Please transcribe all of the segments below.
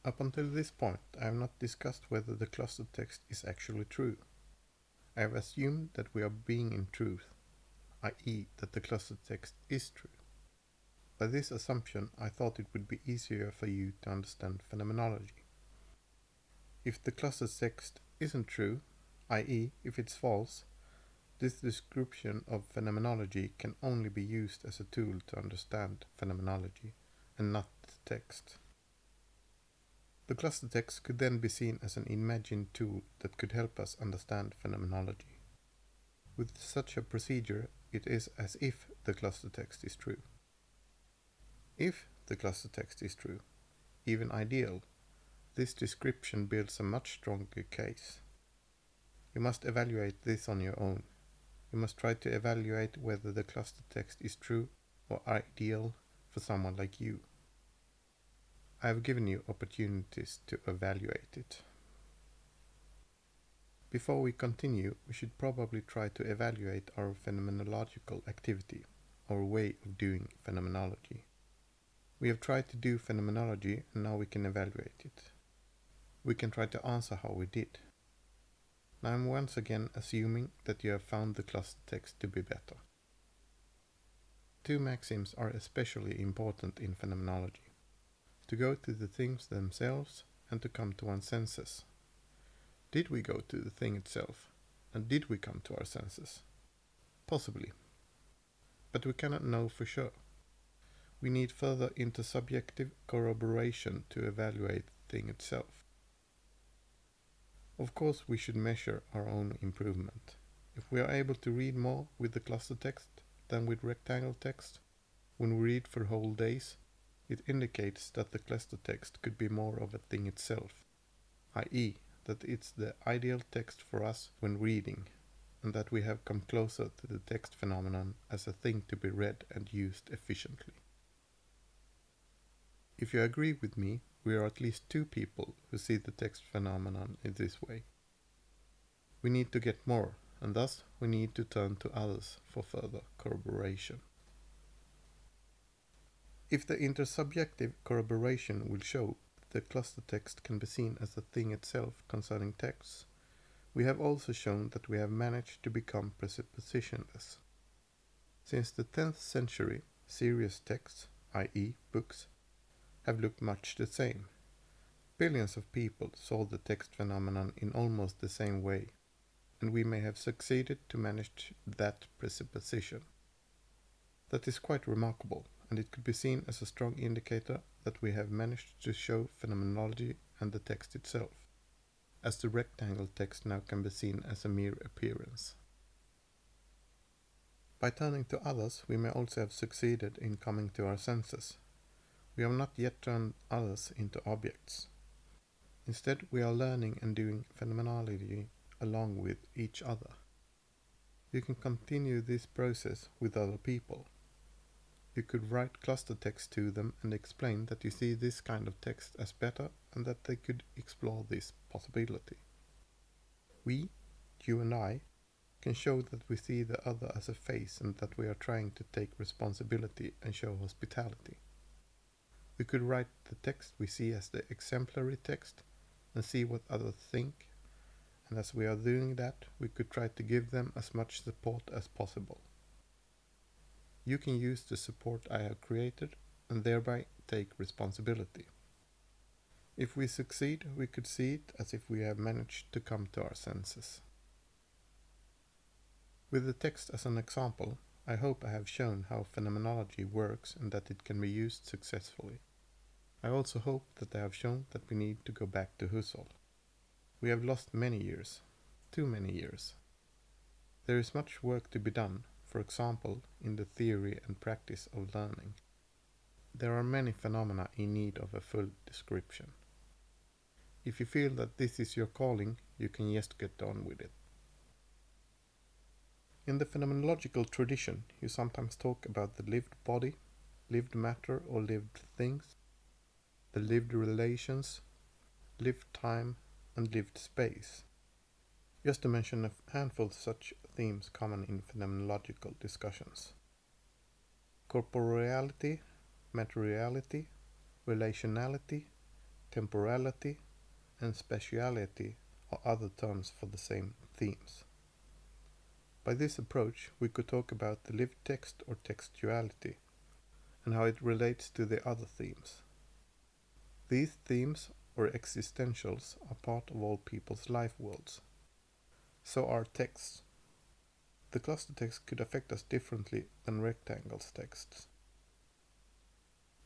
Up until this point, I have not discussed whether the clustered text is actually true. I have assumed that we are being in truth, i.e. that the clustered text is true. By this assumption, I thought it would be easier for you to understand phenomenology. If the clustered text isn't true, i.e. if it's false, this description of phenomenology can only be used as a tool to understand phenomenology, and not the text. The cluster text could then be seen as an imagined tool that could help us understand phenomenology. With such a procedure, it is as if the cluster text is true. If the cluster text is true, even ideal, this description builds a much stronger case. You must evaluate this on your own. You must try to evaluate whether the cluster text is true or ideal for someone like you. I have given you opportunities to evaluate it. Before we continue, we should probably try to evaluate our phenomenological activity, our way of doing phenomenology. We have tried to do phenomenology and now we can evaluate it. We can try to answer how we did. Now I'm once again assuming that you have found the cluster text to be better. Two maxims are especially important in phenomenology: to go to the things themselves and to come to one's senses. Did we go to the thing itself, and did we come to our senses? Possibly. But we cannot know for sure. We need further intersubjective corroboration to evaluate the thing itself. Of course, we should measure our own improvement. If we are able to read more with the cluster text than with rectangle text, when we read for whole days, it indicates that the cluster text could be more of a thing itself, i.e. that it's the ideal text for us when reading, and that we have come closer to the text phenomenon as a thing to be read and used efficiently. If you agree with me, we are at least two people who see the text phenomenon in this way. We need to get more, and thus we need to turn to others for further corroboration. If the intersubjective corroboration will show that the cluster text can be seen as a thing itself concerning texts, we have also shown that we have managed to become presuppositionless. Since the 10th century, serious texts, i.e. books, have looked much the same. Billions of people saw the text phenomenon in almost the same way, and we may have succeeded to manage that presupposition. That is quite remarkable, and it could be seen as a strong indicator that we have managed to show phenomenology and the text itself, as the rectangle text now can be seen as a mere appearance. By turning to others, we may also have succeeded in coming to our senses. We have not yet turned others into objects. Instead, we are learning and doing phenomenology along with each other. You can continue this process with other people. You could write cluster text to them and explain that you see this kind of text as better and that they could explore this possibility. We, you and I, can show that we see the other as a face and that we are trying to take responsibility and show hospitality. We could write the text we see as the exemplary text and see what others think, and as we are doing that, we could try to give them as much support as possible. You can use the support I have created and thereby take responsibility. If we succeed, we could see it as if we have managed to come to our senses. With the text as an example, I hope I have shown how phenomenology works and that it can be used successfully. I also hope that I have shown that we need to go back to Husserl. We have lost many years, too many years. There is much work to be done, for example, in the theory and practice of learning. There are many phenomena in need of a full description. If you feel that this is your calling, you can just get on with it. In the phenomenological tradition, you sometimes talk about the lived body, lived matter or lived things, the lived relations, lived time, and lived space. Just to mention a handful of such themes common in phenomenological discussions: corporeality, materiality, relationality, temporality, and spatiality are other terms for the same themes. By this approach, we could talk about the lived text or textuality and how it relates to the other themes. These themes, or existentials, are part of all people's life worlds. So are texts. The cluster text could affect us differently than rectangles texts.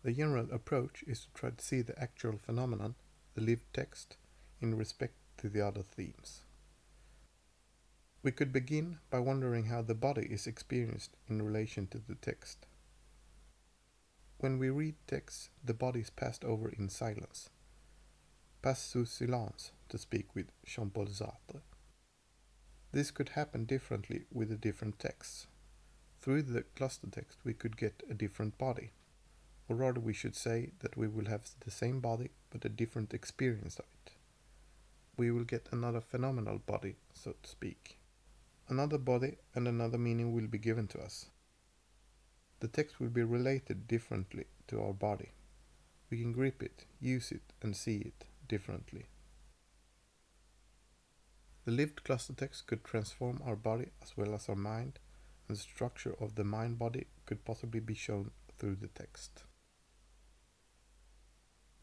The general approach is to try to see the actual phenomenon, the lived text, in respect to the other themes. We could begin by wondering how the body is experienced in relation to the text. When we read texts, the body is passed over in silence. Passe sous silence, to speak with Jean-Paul Sartre. This could happen differently with the different texts. Through the cluster text we could get a different body. Or rather we should say that we will have the same body but a different experience of it. We will get another phenomenal body, so to speak. Another body and another meaning will be given to us. The text will be related differently to our body. We can grip it, use it, and see it differently. The lived cluster text could transform our body as well as our mind, and the structure of the mind-body could possibly be shown through the text.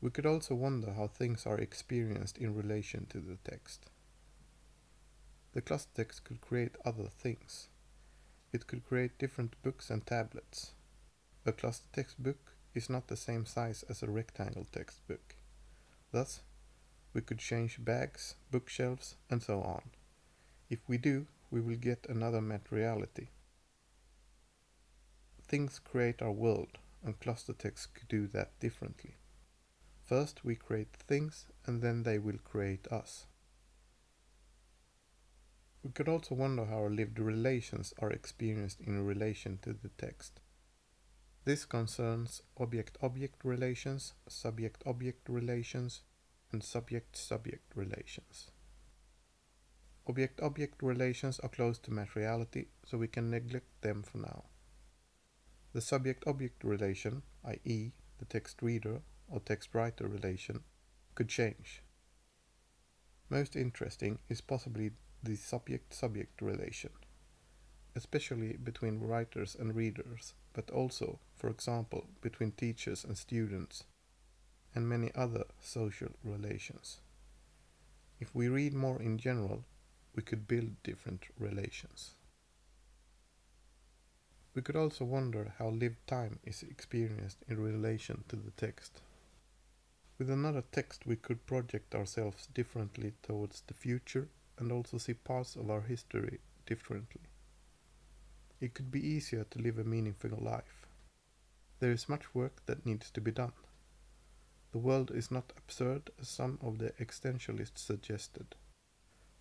We could also wonder how things are experienced in relation to the text. The cluster text could create other things. It could create different books and tablets. A cluster text book is not the same size as a rectangle textbook. Thus, we could change bags, bookshelves, and so on. If we do, we will get another materiality. Things create our world, and cluster text could do that differently. First we create things, and then they will create us. We could also wonder how our lived relations are experienced in relation to the text. This concerns object-object relations, subject-object relations, and subject-subject relations. Object-object relations are close to materiality, so we can neglect them for now. The subject-object relation, i.e. the text-reader or text-writer relation, could change. Most interesting is possibly the subject-subject relation, especially between writers and readers, but also, for example, between teachers and students, and many other social relations. If we read more in general, we could build different relations. We could also wonder how lived time is experienced in relation to the text. With another text we could project ourselves differently towards the future and also see parts of our history differently. It could be easier to live a meaningful life. There is much work that needs to be done. The world is not absurd as some of the existentialists suggested.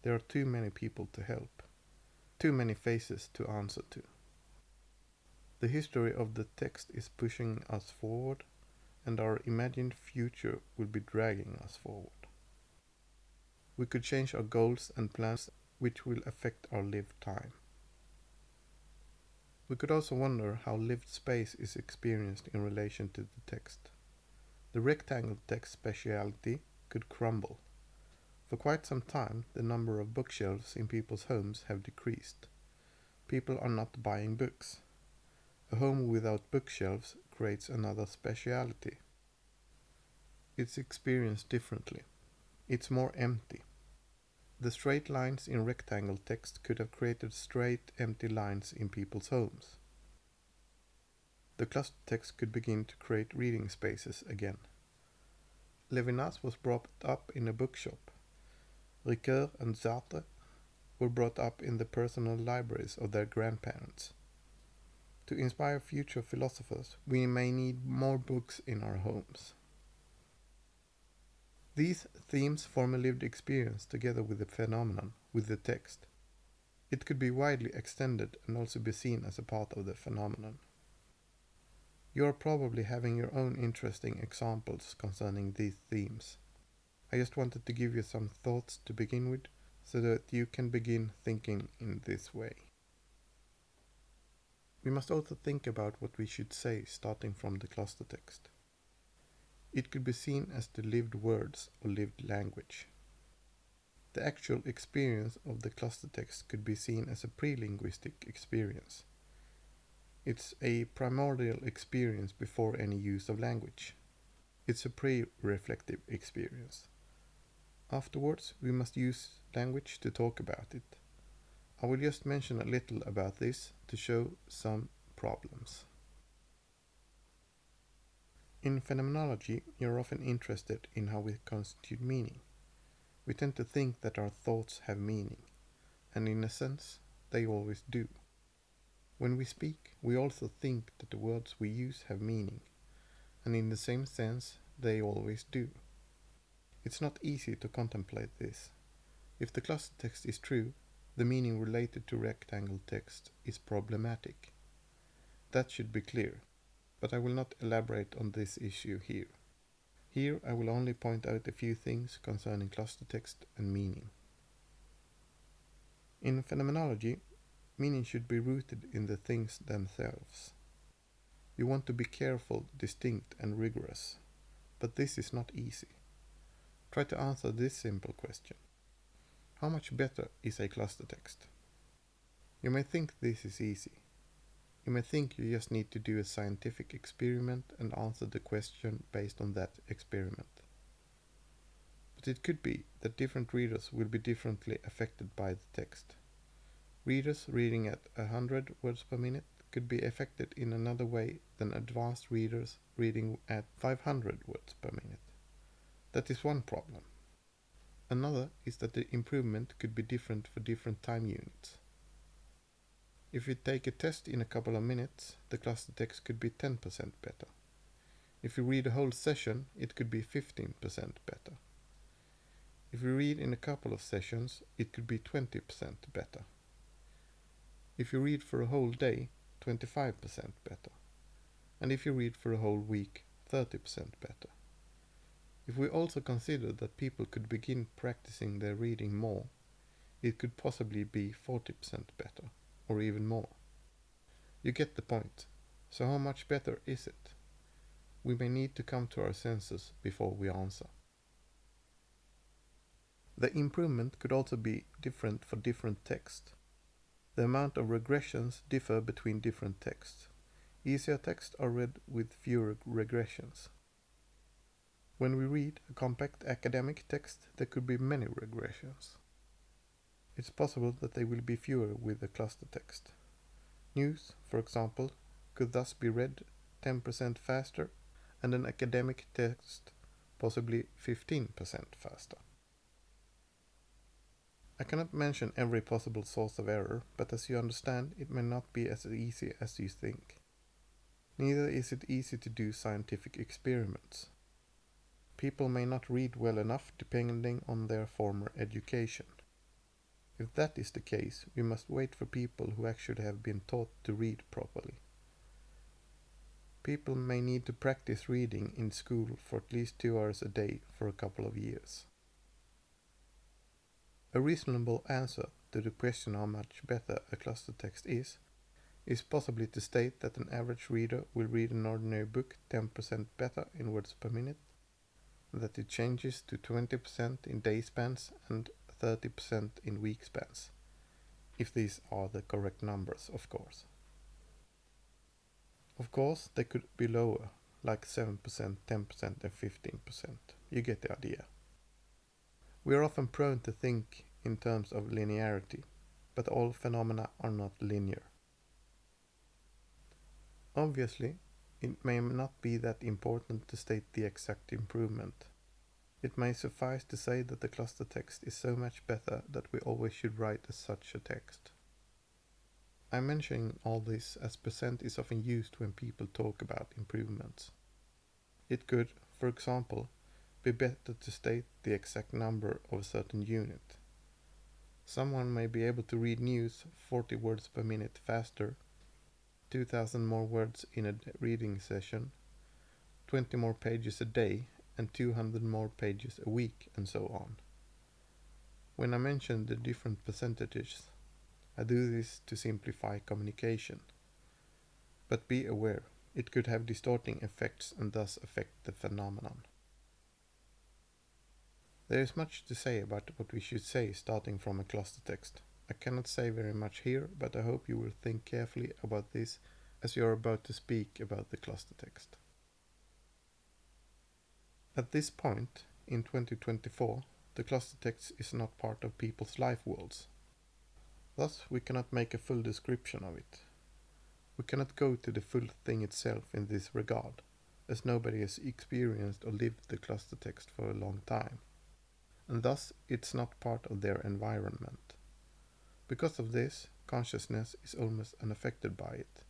There are too many people to help, too many faces to answer to. The history of the text is pushing us forward, and our imagined future will be dragging us forward. We could change our goals and plans, which will affect our lived time. We could also wonder how lived space is experienced in relation to the text. The rectangle text speciality could crumble. For quite some time, the number of bookshelves in people's homes have decreased. People are not buying books. A home without bookshelves creates another speciality. It's experienced differently. It's more empty. The straight lines in rectangle text could have created straight, empty lines in people's homes. The cluster text could begin to create reading spaces again. Levinas was brought up in a bookshop. Ricoeur and Sartre were brought up in the personal libraries of their grandparents. To inspire future philosophers, we may need more books in our homes. These themes form a lived experience together with the phenomenon, with the text. It could be widely extended and also be seen as a part of the phenomenon. You are probably having your own interesting examples concerning these themes. I just wanted to give you some thoughts to begin with, so that you can begin thinking in this way. We must also think about what we should say starting from the cluster text. It could be seen as the lived words or lived language. The actual experience of the cluster text could be seen as a pre-linguistic experience. It's a primordial experience before any use of language. It's a pre-reflective experience. Afterwards, we must use language to talk about it. I will just mention a little about this to show some problems. In phenomenology, you're often interested in how we constitute meaning. We tend to think that our thoughts have meaning, and in a sense, they always do. When we speak, we also think that the words we use have meaning, and in the same sense, they always do. It's not easy to contemplate this. If the cluster text is true, the meaning related to rectangle text is problematic. That should be clear, but I will not elaborate on this issue here. Here I will only point out a few things concerning cluster text and meaning. In phenomenology, meaning should be rooted in the things themselves. You want to be careful, distinct and rigorous, but this is not easy. Try to answer this simple question. How much better is a cluster text? You may think this is easy. You may think you just need to do a scientific experiment and answer the question based on that experiment. But it could be that different readers will be differently affected by the text. Readers reading at 100 words per minute could be affected in another way than advanced readers reading at 500 words per minute. That is one problem. Another is that the improvement could be different for different time units. If you take a test in a couple of minutes, the cluster text could be 10% better. If you read a whole session, it could be 15% better. If you read in a couple of sessions, it could be 20% better. If you read for a whole day, 25% better. And if you read for a whole week, 30% better. If we also consider that people could begin practicing their reading more, it could possibly be 40% better, or even more. You get the point. So how much better is it? We may need to come to our senses before we answer. The improvement could also be different for different texts. The amount of regressions differ between different texts. Easier texts are read with fewer regressions. When we read a compact academic text, there could be many regressions. It's possible that they will be fewer with the cluster text. News, for example, could thus be read 10% faster, and an academic text possibly 15% faster. I cannot mention every possible source of error, but as you understand, it may not be as easy as you think. Neither is it easy to do scientific experiments. People may not read well enough depending on their former education. If that is the case, we must wait for people who actually have been taught to read properly. People may need to practice reading in school for at least 2 hours a day for a couple of years. A reasonable answer to the question how much better a cluster text is possibly to state that an average reader will read an ordinary book 10% better in words per minute, that it changes to 20% in day spans and 30% in week spans, if these are the correct numbers, of course. Of course, they could be lower, like 7%, 10% and 15%. You get the idea. We are often prone to think in terms of linearity, but all phenomena are not linear. Obviously, it may not be that important to state the exact improvement. It may suffice to say that the cluster text is so much better that we always should write as such a text. I'm mentioning all this as percent is often used when people talk about improvements. It could, for example, be better to state the exact number of a certain unit. Someone may be able to read news 40 words per minute faster, 2000 more words in a reading session, 20 more pages a day, and 200 more pages a week, and so on. When I mention the different percentages, I do this to simplify communication. But be aware, It could have distorting effects and thus affect the phenomenon. There is much to say about what we should say starting from a cluster text. I cannot say very much here, but I hope you will think carefully about this as you are about to speak about the cluster text. At this point, in 2024, the cluster text is not part of people's life worlds. Thus, we cannot make a full description of it. We cannot go to the full thing itself in this regard, as nobody has experienced or lived the cluster text for a long time, and thus it's not part of their environment. Because of this, consciousness is almost unaffected by it.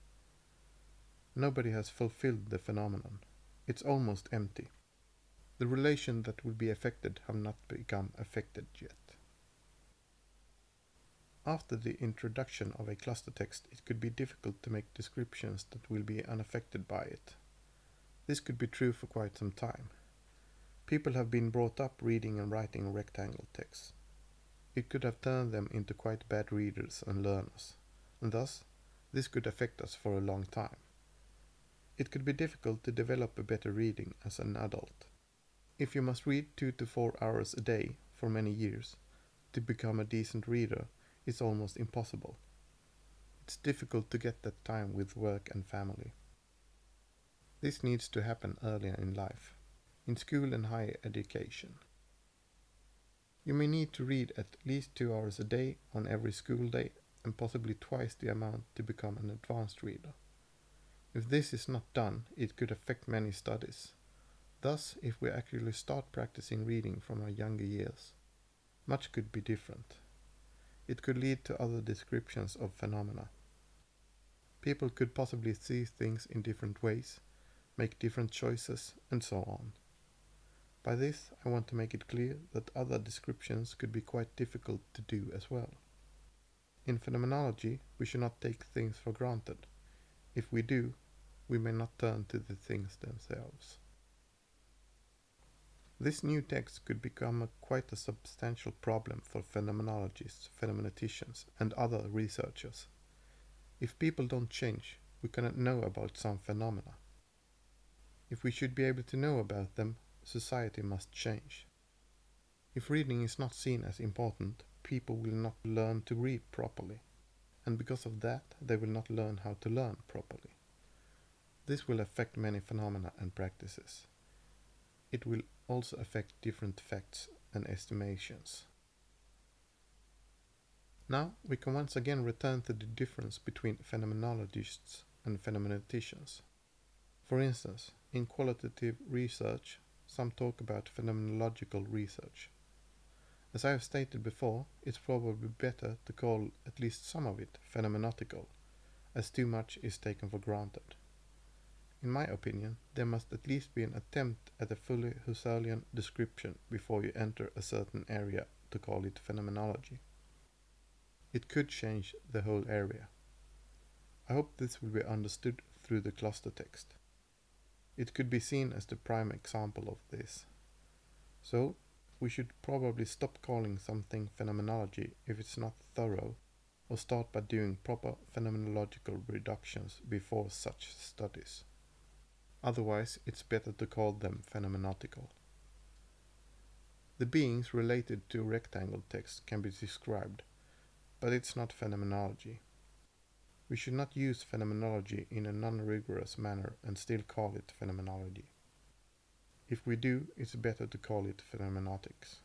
Nobody has fulfilled the phenomenon. It's almost empty. The relation that will be affected have not become affected yet. After the introduction of a cluster text, it could be difficult to make descriptions that will be unaffected by it. This could be true for quite some time. People have been brought up reading and writing rectangle texts. It could have turned them into quite bad readers and learners, and thus, this could affect us for a long time. It could be difficult to develop a better reading as an adult. If you must read 2 to 4 hours a day for many years, to become a decent reader is almost impossible. It's difficult to get that time with work and family. This needs to happen earlier in life, in school and higher education. You may need to read at least 2 hours a day on every school day and possibly twice the amount to become an advanced reader. If this is not done, it could affect many studies. Thus, if we actually start practicing reading from our younger years, much could be different. It could lead to other descriptions of phenomena. People could possibly see things in different ways, make different choices, and so on. By this, I want to make it clear that other descriptions could be quite difficult to do as well. In phenomenology, we should not take things for granted. If we do, we may not turn to the things themselves. This new text could become quite a substantial problem for phenomenologists, phenomenoticians, and other researchers. If people don't change, we cannot know about some phenomena. If we should be able to know about them, society must change. If reading is not seen as important, people will not learn to read properly, and because of that, they will not learn how to learn properly. This will affect many phenomena and practices. It will also affect different facts and estimations. Now we can once again return to the difference between phenomenologists and phenomenoticians. For instance, in qualitative research, some talk about phenomenological research. As I have stated before, it's probably better to call at least some of it phenomenological, as too much is taken for granted. In my opinion, there must at least be an attempt at a fully Husserlian description before you enter a certain area to call it phenomenology. It could change the whole area. I hope this will be understood through the cluster text. It could be seen as the prime example of this. So, we should probably stop calling something phenomenology if it's not thorough, or start by doing proper phenomenological reductions before such studies. Otherwise, it's better to call them phenomenological. The beings related to rectangle text can be described, but it's not phenomenology. We should not use phenomenology in a non-rigorous manner and still call it phenomenology. If we do, it's better to call it phenomenologics.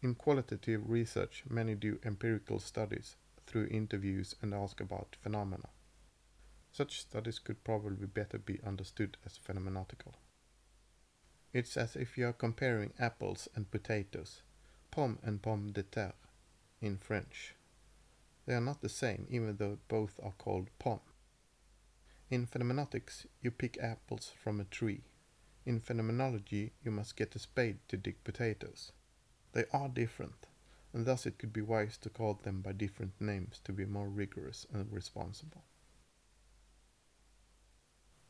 In qualitative research, many do empirical studies through interviews and ask about phenomena. Such studies could probably better be understood as phenomenological. It's as if you are comparing apples and potatoes, pomme and pomme de terre, in French. They are not the same, even though both are called pomme. In phenomenologics, you pick apples from a tree. In phenomenology, you must get a spade to dig potatoes. They are different, and thus it could be wise to call them by different names to be more rigorous and responsible.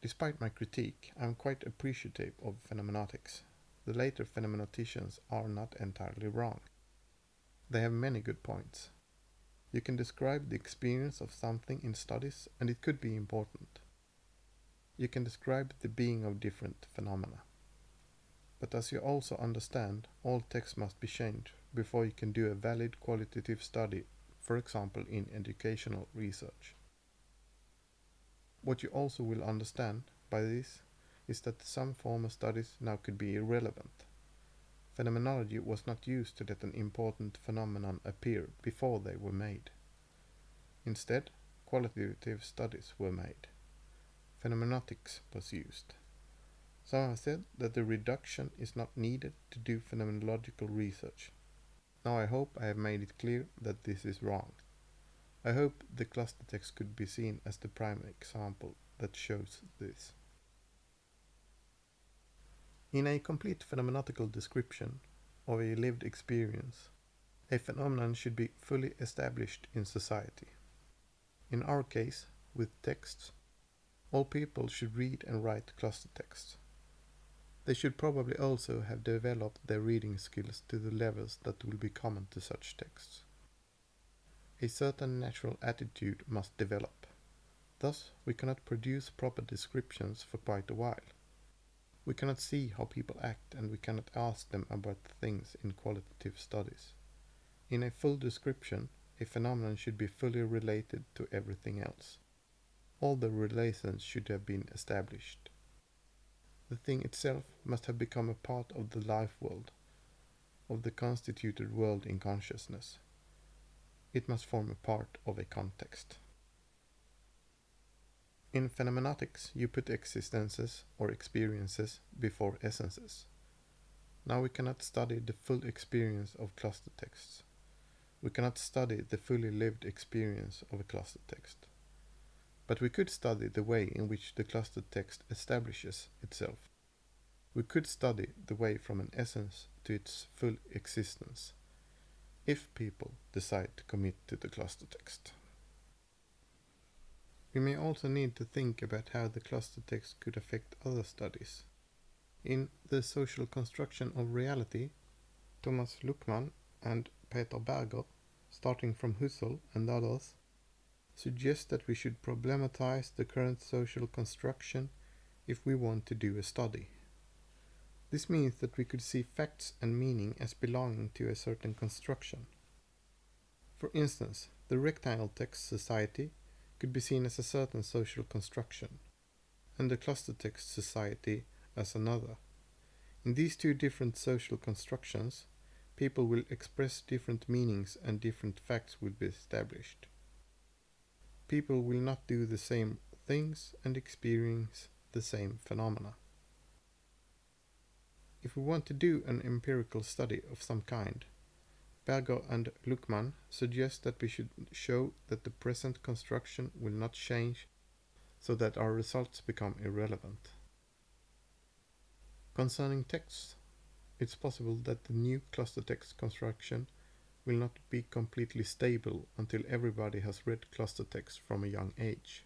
Despite my critique, I am quite appreciative of phenomenologics. The later phenomenoticians are not entirely wrong. They have many good points. You can describe the experience of something in studies, and it could be important. you can describe the being of different phenomena. But as you also understand, all text must be changed before you can do a valid qualitative study, for example in educational research. What you also will understand by this is that some former studies now could be irrelevant. Phenomenology was not used to let an important phenomenon appear before they were made. Instead, qualitative studies were made. Phenomenologics was used. Some have said that the reduction is not needed to do phenomenological research. Now I hope I have made it clear that this is wrong. I hope the cluster text could be seen as the prime example that shows this. In a complete phenomenological description of a lived experience, a phenomenon should be fully established in society. In our case, with texts, all people should read and write cluster texts. They should probably also have developed their reading skills to the levels that will be common to such texts. A certain natural attitude must develop. Thus, we cannot produce proper descriptions for quite a while. We cannot see how people act and we cannot ask them about things in qualitative studies. In a full description, a phenomenon should be fully related to everything else. All the relations should have been established. The thing itself must have become a part of the life world, of the constituted world in consciousness. It must form a part of a context. In phenomenologics, you put existences or experiences before essences. Now we cannot study the full experience of cluster texts. We cannot study the fully lived experience of a cluster text. But we could study the way in which the cluster text establishes itself. We could study the way from an essence to its full existence, if people decide to commit to the cluster text. We may also need to think about how the cluster text could affect other studies. In The Social Construction of Reality, Thomas Luckmann and Peter Berger, starting from Husserl and others, suggest that we should problematize the current social construction if we want to do a study. This means that we could see facts and meaning as belonging to a certain construction. For instance, the rectangle text society could be seen as a certain social construction, and the cluster text society as another. In these two different social constructions, people will express different meanings and different facts will be established. People will not do the same things and experience the same phenomena. If we want to do an empirical study of some kind, Berger and Luckmann suggest that we should show that the present construction will not change so that our results become irrelevant. Concerning texts, it's possible that the new cluster text construction will not be completely stable until everybody has read cluster text from a young age.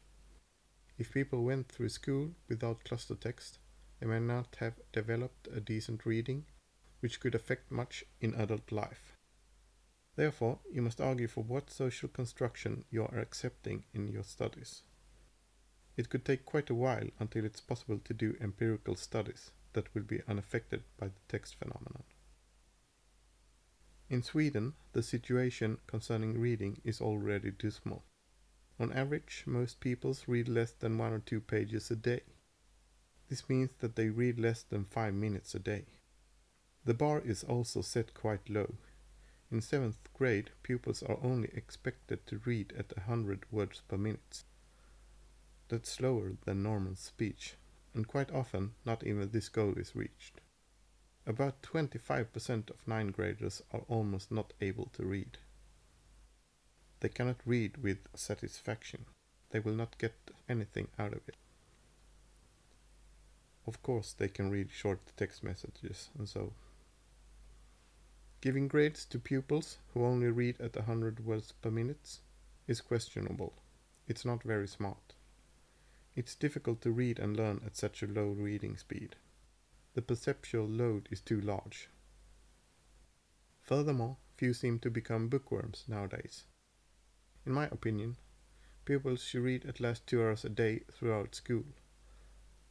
If people went through school without cluster text, they may not have developed a decent reading, which could affect much in adult life. Therefore, you must argue for what social construction you are accepting in your studies. It could take quite a while until it's possible to do empirical studies that will be unaffected by the text phenomenon. In Sweden, the situation concerning reading is already dismal. On average, most people read less than 1 or 2 pages a day. This means that they read less than 5 minutes a day. The bar is also set quite low. In 7th grade, pupils are only expected to read at 100 words per minute. That's slower than normal speech, and quite often not even this goal is reached. About 25% of 9th graders are almost not able to read. They cannot read with satisfaction. They will not get anything out of it. Of course, they can read short text messages and so. Giving grades to pupils who only read at 100 words per minute is questionable. It's not very smart. It's difficult to read and learn at such a low reading speed. The perceptual load is too large. Furthermore, few seem to become bookworms nowadays. In my opinion, pupils should read at least 2 hours a day throughout school.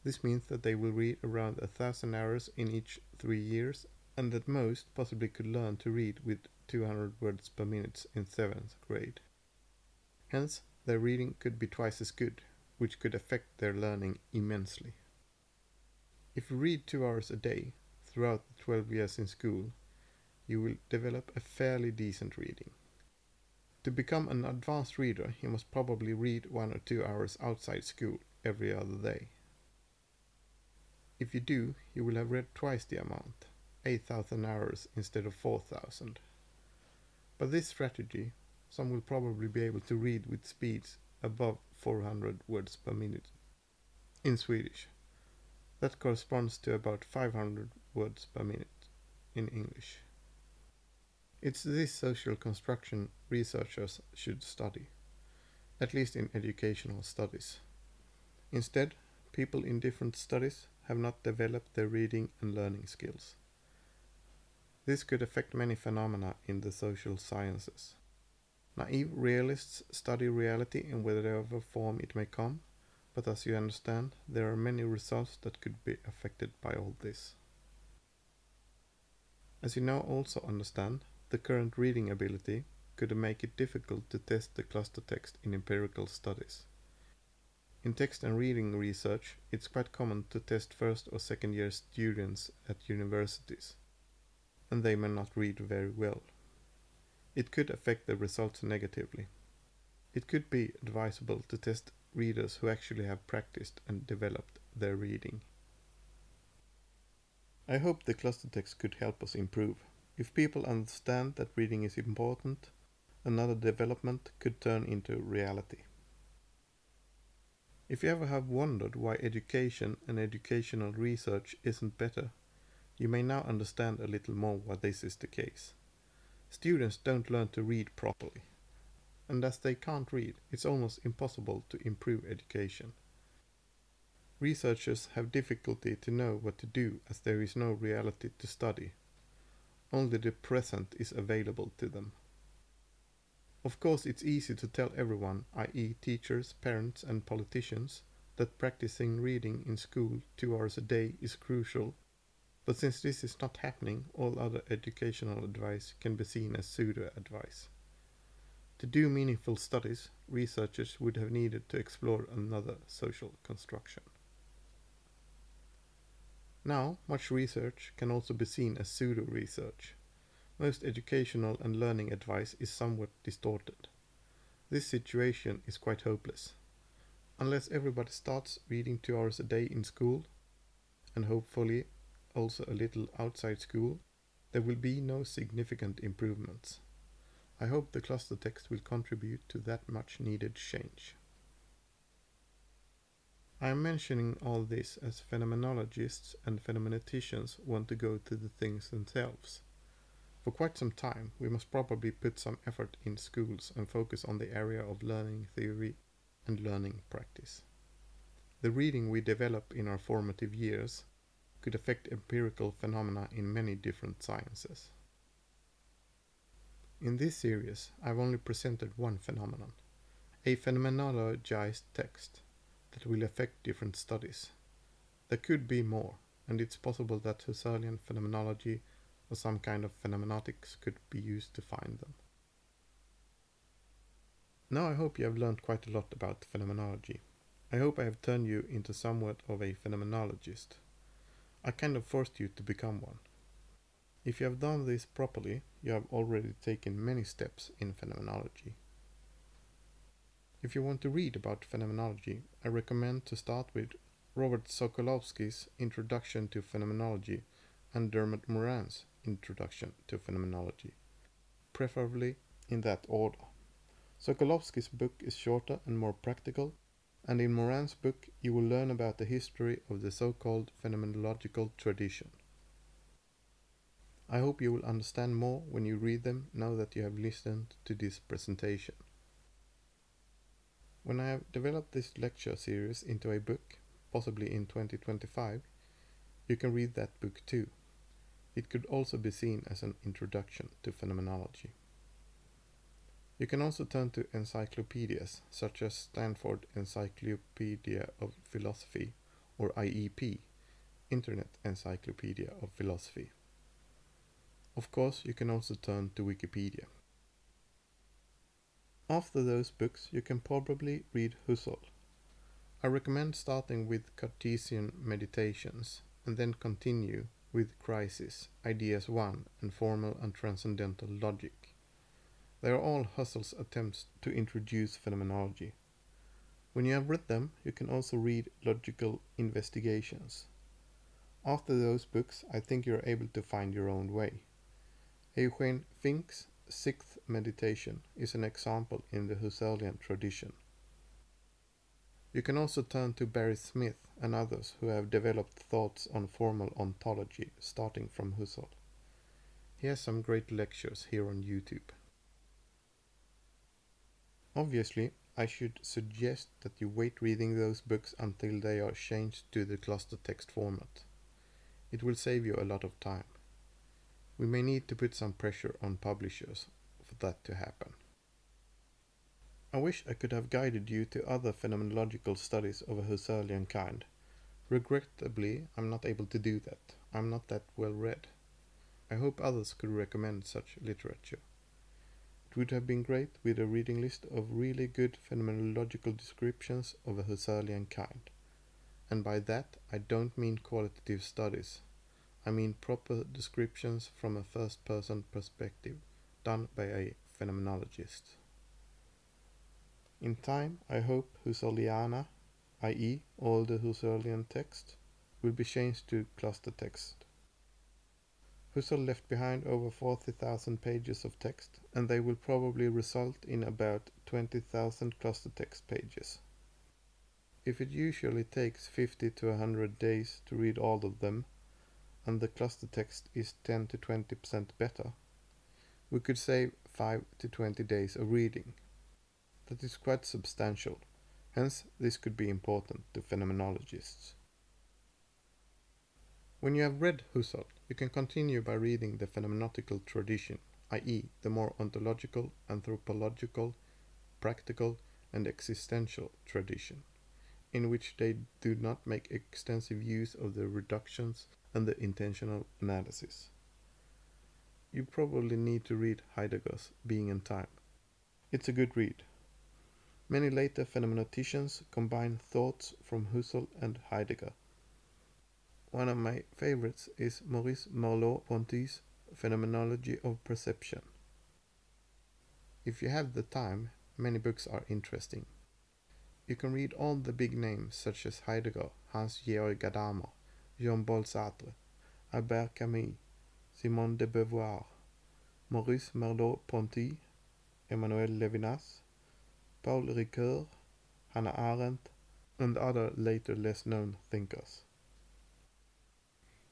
This means that they will read around 1,000 hours in each 3 years, and that most possibly could learn to read with 200 words per minute in 7th grade. Hence, their reading could be twice as good, which could affect their learning immensely. If you read 2 hours a day throughout the 12 years in school, you will develop a fairly decent reading. To become an advanced reader, you must probably read 1 or 2 hours outside school every other day. If you do, you will have read twice the amount, 8,000 hours instead of 4,000. By this strategy, some will probably be able to read with speeds above 400 words per minute in Swedish. That corresponds to about 500 words per minute in English. It's this social construction researchers should study, at least in educational studies. Instead, people in different studies have not developed their reading and learning skills. This could affect many phenomena in the social sciences. Naive realists study reality in whatever form it may come, but as you understand, there are many results that could be affected by all this. As you now also understand, the current reading ability could make it difficult to test the cluster text in empirical studies. In text and reading research, it's quite common to test first or second year students at universities, and they may not read very well. It could affect the results negatively. It could be advisable to test readers who actually have practiced and developed their reading. I hope the cluster text could help us improve. If people understand that reading is important, another development could turn into reality. If you ever have wondered why education and educational research isn't better, you may now understand a little more why this is the case. Students don't learn to read properly, and as they can't read, it's almost impossible to improve education. Researchers have difficulty to know what to do as there is no reality to study. Only the present is available to them. Of course, it's easy to tell everyone, i.e. teachers, parents and politicians, that practicing reading in school 2 hours a day is crucial, but since this is not happening, all other educational advice can be seen as pseudo-advice. To do meaningful studies, researchers would have needed to explore another social construction. Now, much research can also be seen as pseudo-research. Most educational and learning advice is somewhat distorted. This situation is quite hopeless. Unless everybody starts reading 2 hours a day in school, and hopefully also a little outside school, there will be no significant improvements. I hope the cluster text will contribute to that much needed change. I am mentioning all this as phenomenologists and phenomeneticians want to go to the things themselves. For quite some time, we must probably put some effort in schools and focus on the area of learning theory and learning practice. The reading we develop in our formative years could affect empirical phenomena in many different sciences. In this series, I've only presented one phenomenon, a phenomenologized text that will affect different studies. There could be more, and it's possible that Husserlian phenomenology or some kind of phenomenautics could be used to find them. Now I hope you have learned quite a lot about phenomenology. I hope I have turned you into somewhat of a phenomenologist. I kind of forced you to become one. If you have done this properly, you have already taken many steps in phenomenology. If you want to read about phenomenology, I recommend to start with Robert Sokolowski's Introduction to Phenomenology and Dermot Moran's Introduction to Phenomenology, preferably in that order. Sokolowski's book is shorter and more practical, and in Moran's book you will learn about the history of the so-called phenomenological tradition. I hope you will understand more when you read them now that you have listened to this presentation. When I have developed this lecture series into a book, possibly in 2025, you can read that book too. It could also be seen as an introduction to phenomenology. You can also turn to encyclopedias such as Stanford Encyclopedia of Philosophy or IEP, Internet Encyclopedia of Philosophy. Of course, you can also turn to Wikipedia. After those books, you can probably read Husserl. I recommend starting with Cartesian Meditations and then continue with Crisis, Ideas 1 and Formal and Transcendental Logic. They are all Husserl's attempts to introduce phenomenology. When you have read them, you can also read Logical Investigations. After those books, I think you are able to find your own way. Eugene Fink's Sixth Meditation is an example in the Husserlian tradition. You can also turn to Barry Smith and others who have developed thoughts on formal ontology starting from Husserl. He has some great lectures here on YouTube. Obviously, I should suggest that you wait reading those books until they are changed to the cluster text format. It will save you a lot of time. We may need to put some pressure on publishers for that to happen. I wish I could have guided you to other phenomenological studies of a Husserlian kind. Regrettably, I'm not able to do that. I'm not that well read. I hope others could recommend such literature. It would have been great with a reading list of really good phenomenological descriptions of a Husserlian kind. And by that, I don't mean qualitative studies. I mean proper descriptions from a first-person perspective, done by a phenomenologist. In time, I hope Husserliana, i.e. all the Husserlian text, will be changed to cluster text. Husserl left behind over 40,000 pages of text, and they will probably result in about 20,000 cluster text pages. If it usually takes 50 to 100 days to read all of them, and the cluster text is 10 to 20% better, we could save 5 to 20 days of reading. That is quite substantial, hence this could be important to phenomenologists. When you have read Husserl, you can continue by reading the phenomenological tradition, i.e. the more ontological, anthropological, practical and existential tradition, in which they do not make extensive use of the reductions and the intentional analysis. You probably need to read Heidegger's Being and Time. It's a good read. Many later phenomenoticians combine thoughts from Husserl and Heidegger. One of my favorites is Maurice Merleau-Ponty's Phenomenology of Perception. If you have the time, many books are interesting. You can read all the big names such as Heidegger, Hans-Georg Gadamer, Jean-Paul Sartre, Albert Camus, Simone de Beauvoir, Maurice Merleau-Ponty, Emmanuel Levinas, Paul Ricoeur, Hannah Arendt, and other later less known thinkers.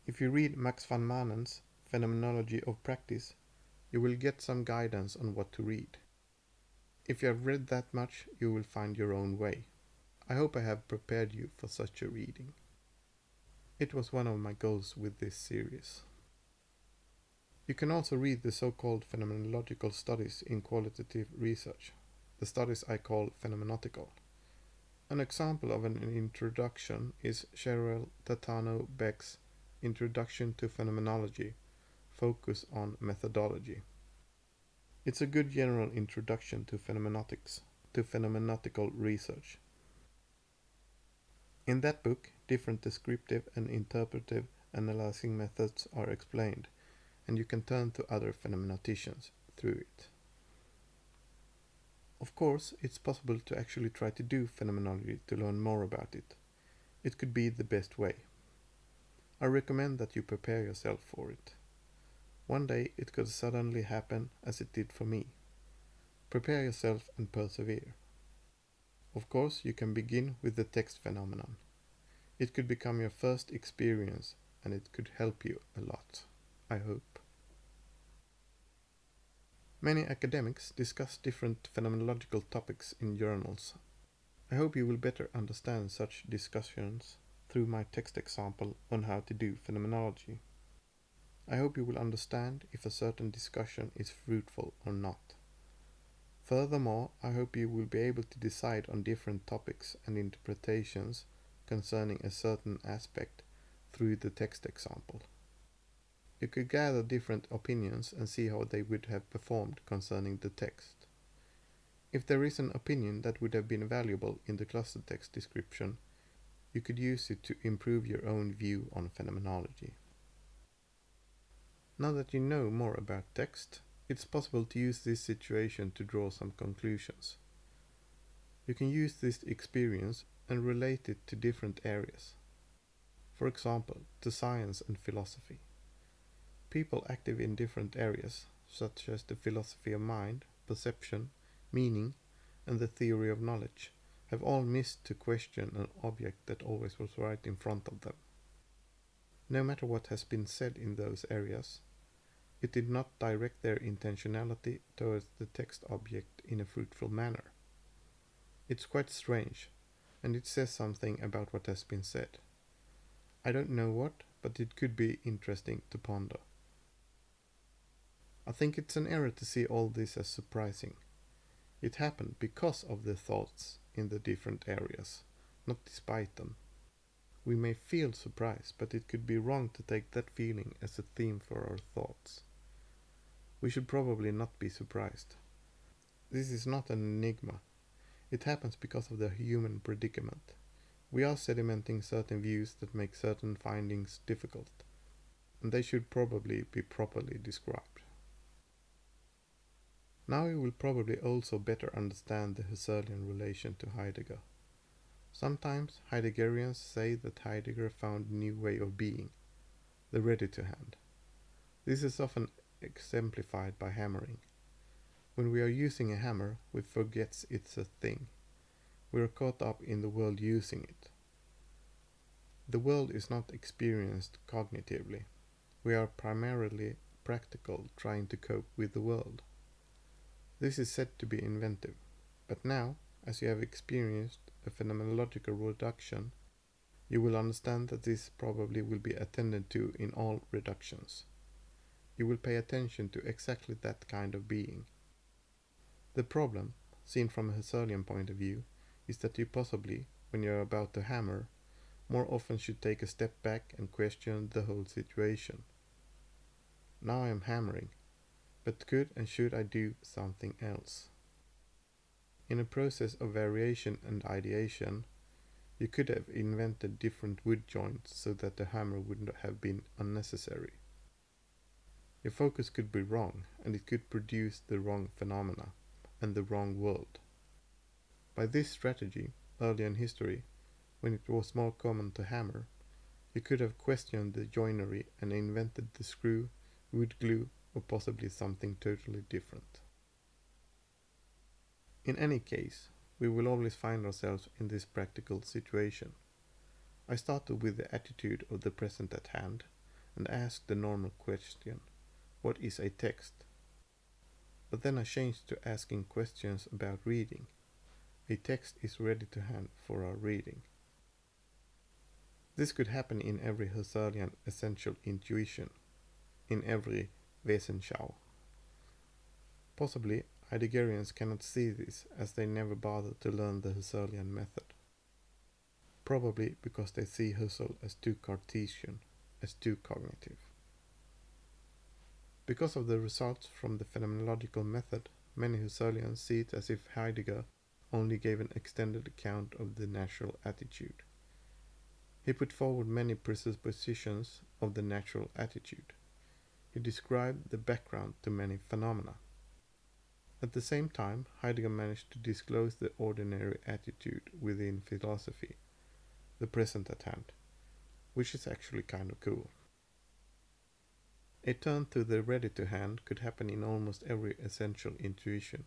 If you read Max van Manen's Phenomenology of Practice, you will get some guidance on what to read. If you have read that much, you will find your own way. I hope I have prepared you for such a reading. It was one of my goals with this series. You can also read the so-called phenomenological studies in qualitative research, the studies I call phenomenological. An example of an introduction is Cheryl Tatano Beck's Introduction to Phenomenology, Focus on Methodology. It's a good general introduction to phenomenological research. In that book, different descriptive and interpretive analyzing methods are explained, and you can turn to other phenomenoticians through it. Of course, it's possible to actually try to do phenomenology to learn more about it. It could be the best way. I recommend that you prepare yourself for it. One day it could suddenly happen as it did for me. Prepare yourself and persevere. Of course, you can begin with the text phenomenon. It could become your first experience and it could help you a lot, I hope. Many academics discuss different phenomenological topics in journals. I hope you will better understand such discussions through my text example on how to do phenomenology. I hope you will understand if a certain discussion is fruitful or not. Furthermore, I hope you will be able to decide on different topics and interpretations concerning a certain aspect through the text example. You could gather different opinions and see how they would have performed concerning the text. If there is an opinion that would have been valuable in the cluster text description, you could use it to improve your own view on phenomenology. Now that you know more about text, it's possible to use this situation to draw some conclusions. You can use this experience and relate it to different areas. For example, to science and philosophy. People active in different areas, such as the philosophy of mind, perception, meaning, and the theory of knowledge, have all missed to question an object that always was right in front of them. No matter what has been said in those areas, it did not direct their intentionality towards the text object in a fruitful manner. It's quite strange, and it says something about what has been said. I don't know what, but it could be interesting to ponder. I think it's an error to see all this as surprising. It happened because of the thoughts in the different areas, not despite them. We may feel surprise, but it could be wrong to take that feeling as a theme for our thoughts. We should probably not be surprised. This is not an enigma. It happens because of the human predicament. We are sedimenting certain views that make certain findings difficult, and they should probably be properly described. Now you will probably also better understand the Husserlian relation to Heidegger. Sometimes Heideggerians say that Heidegger found a new way of being, the ready-to-hand. This is often exemplified by hammering. When we are using a hammer, we forget it's a thing. We are caught up in the world using it. The world is not experienced cognitively. We are primarily practical, trying to cope with the world. This is said to be inventive, but now, as you have experienced a phenomenological reduction, you will understand that this probably will be attended to in all reductions. You will pay attention to exactly that kind of being. The problem, seen from a Husserlian point of view, is that you possibly, when you are about to hammer, more often should take a step back and question the whole situation. Now I am hammering, but could and should I do something else? In a process of variation and ideation, you could have invented different wood joints so that the hammer would not have been unnecessary. Your focus could be wrong, and it could produce the wrong phenomena and the wrong world. By this strategy, early in history, when it was more common to hammer, you could have questioned the joinery and invented the screw, wood glue, or possibly something totally different. In any case, we will always find ourselves in this practical situation. I started with the attitude of the present at hand and asked the normal question, what is a text? But then I changed to asking questions about reading. A text is ready to hand for our reading. This could happen in every Husserlian essential intuition, in every Wesenschau. Possibly, Heideggerians cannot see this as they never bothered to learn the Husserlian method. Probably because they see Husserl as too Cartesian, as too cognitive. Because of the results from the phenomenological method, many Husserlians see it as if Heidegger only gave an extended account of the natural attitude. He put forward many presuppositions of the natural attitude. He described the background to many phenomena. At the same time, Heidegger managed to disclose the ordinary attitude within philosophy, the present at hand, which is actually kind of cool. A turn to the ready-to-hand could happen in almost every essential intuition,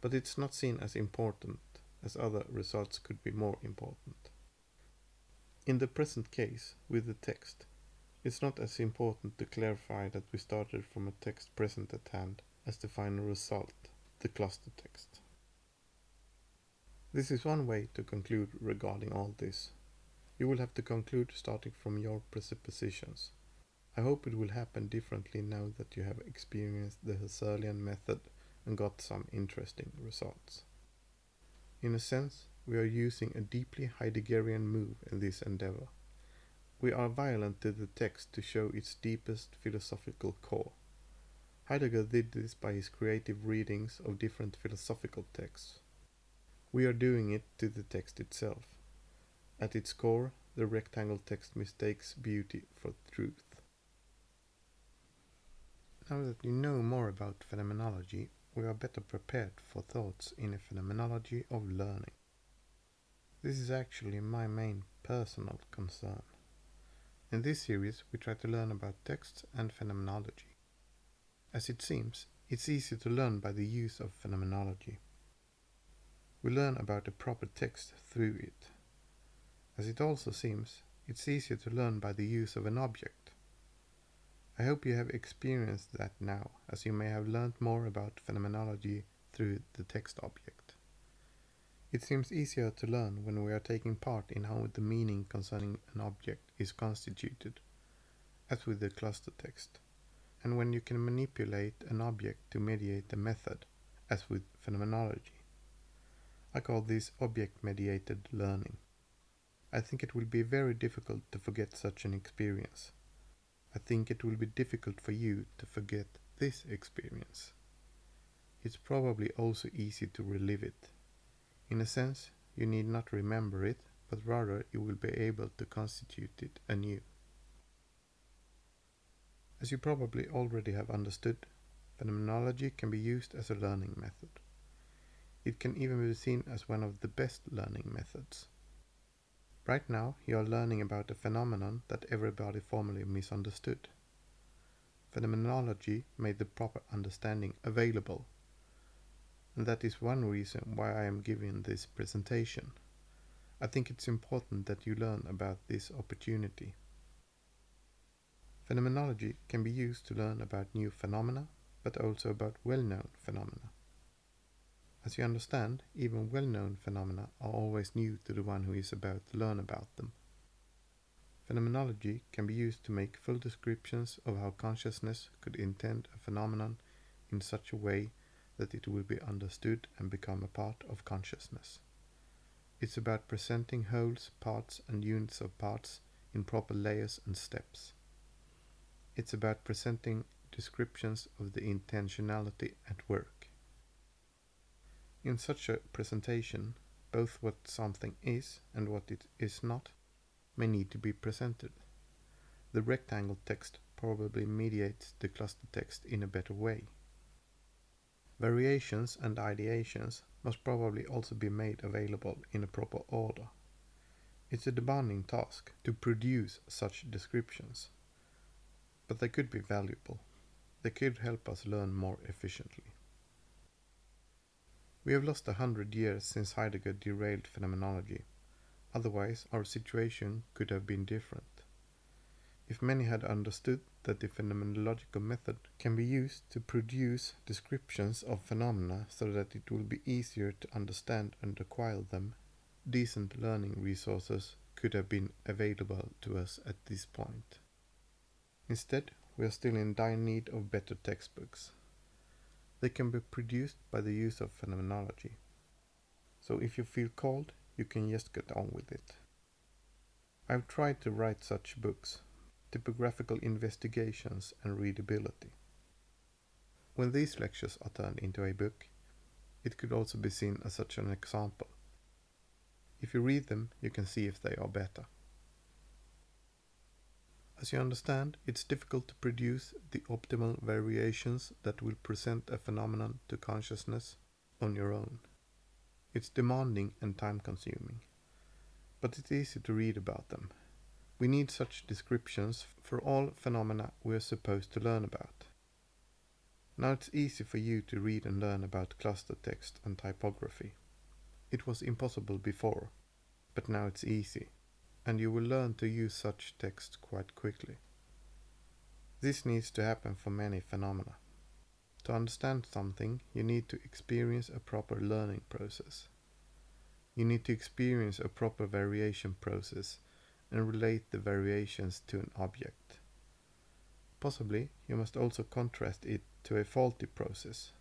but it's not seen as important, as other results could be more important. In the present case, with the text, it's not as important to clarify that we started from a text present at hand as the final result, the cluster text. This is one way to conclude regarding all this. You will have to conclude starting from your presuppositions. I hope it will happen differently now that you have experienced the Husserlian method and got some interesting results. In a sense, We are using a deeply Heideggerian move in this endeavor. We are violent to the text to show its deepest philosophical core. Heidegger did this by his creative readings of different philosophical texts. We are doing it to the text itself. At its core, the rectangle text mistakes beauty for truth. Now that you know more about phenomenology, we are better prepared for thoughts in a phenomenology of learning. This is actually my main personal concern. In this series, we try to learn about texts and phenomenology. As it seems, it's easy to learn by the use of phenomenology. We learn about a proper text through it. As it also seems, it's easier to learn by the use of an object. I hope you have experienced that now, as you may have learned more about phenomenology through the text object. It seems easier to learn when we are taking part in how the meaning concerning an object is constituted, as with the cluster text, and when you can manipulate an object to mediate a method, as with phenomenology. I call this object-mediated learning. I think it will be very difficult to forget such an experience. I think it will be difficult for you to forget this experience. It's probably also easy to relive it. In a sense, you need not remember it, but rather you will be able to constitute it anew. As you probably already have understood, phenomenology can be used as a learning method. It can even be seen as one of the best learning methods. Right now, you are learning about a phenomenon that everybody formerly misunderstood. Phenomenology made the proper understanding available, and that is one reason why I am giving this presentation. I think it's important that you learn about this opportunity. Phenomenology can be used to learn about new phenomena, but also about well-known phenomena. As you understand, even well-known phenomena are always new to the one who is about to learn about them. Phenomenology can be used to make full descriptions of how consciousness could intend a phenomenon in such a way that it will be understood and become a part of consciousness. It's about presenting wholes, parts and units of parts in proper layers and steps. It's about presenting descriptions of the intentionality at work. In such a presentation, both what something is and what it is not may need to be presented. The rectangle text probably mediates the cluster text in a better way. Variations and ideations must probably also be made available in a proper order. It's a demanding task to produce such descriptions, but they could be valuable. They could help us learn more efficiently. We have lost 100 years since Heidegger derailed phenomenology. Otherwise, our situation could have been different. If many had understood that the phenomenological method can be used to produce descriptions of phenomena so that it will be easier to understand and acquire them, decent learning resources could have been available to us at this point. Instead, we are still in dire need of better textbooks. They can be produced by the use of phenomenology. So if you feel called, you can just get on with it. I've tried to write such books, typographical investigations and readability. When these lectures are turned into a book, it could also be seen as such an example. If you read them, you can see if they are better. As you understand, it's difficult to produce the optimal variations that will present a phenomenon to consciousness on your own. It's demanding and time-consuming, but it's easy to read about them. We need such descriptions for all phenomena we are supposed to learn about. Now it's easy for you to read and learn about cluster text and typography. It was impossible before, but now it's easy, and you will learn to use such text quite quickly. This needs to happen for many phenomena. To understand something, you need to experience a proper learning process. You need to experience a proper variation process and relate the variations to an object. Possibly, you must also contrast it to a faulty process.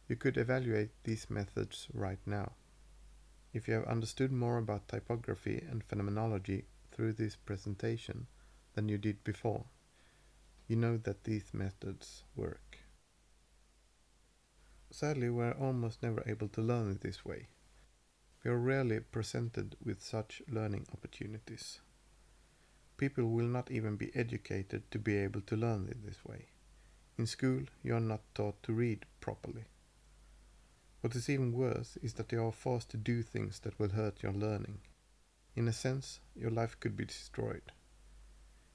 You could evaluate these methods right now. If you have understood more about typography and phenomenology through this presentation than you did before, you know that these methods work. Sadly, we are almost never able to learn it this way. We are rarely presented with such learning opportunities. People will not even be educated to be able to learn it this way. In school, you are not taught to read properly. What is even worse is that you are forced to do things that will hurt your learning. In a sense, your life could be destroyed.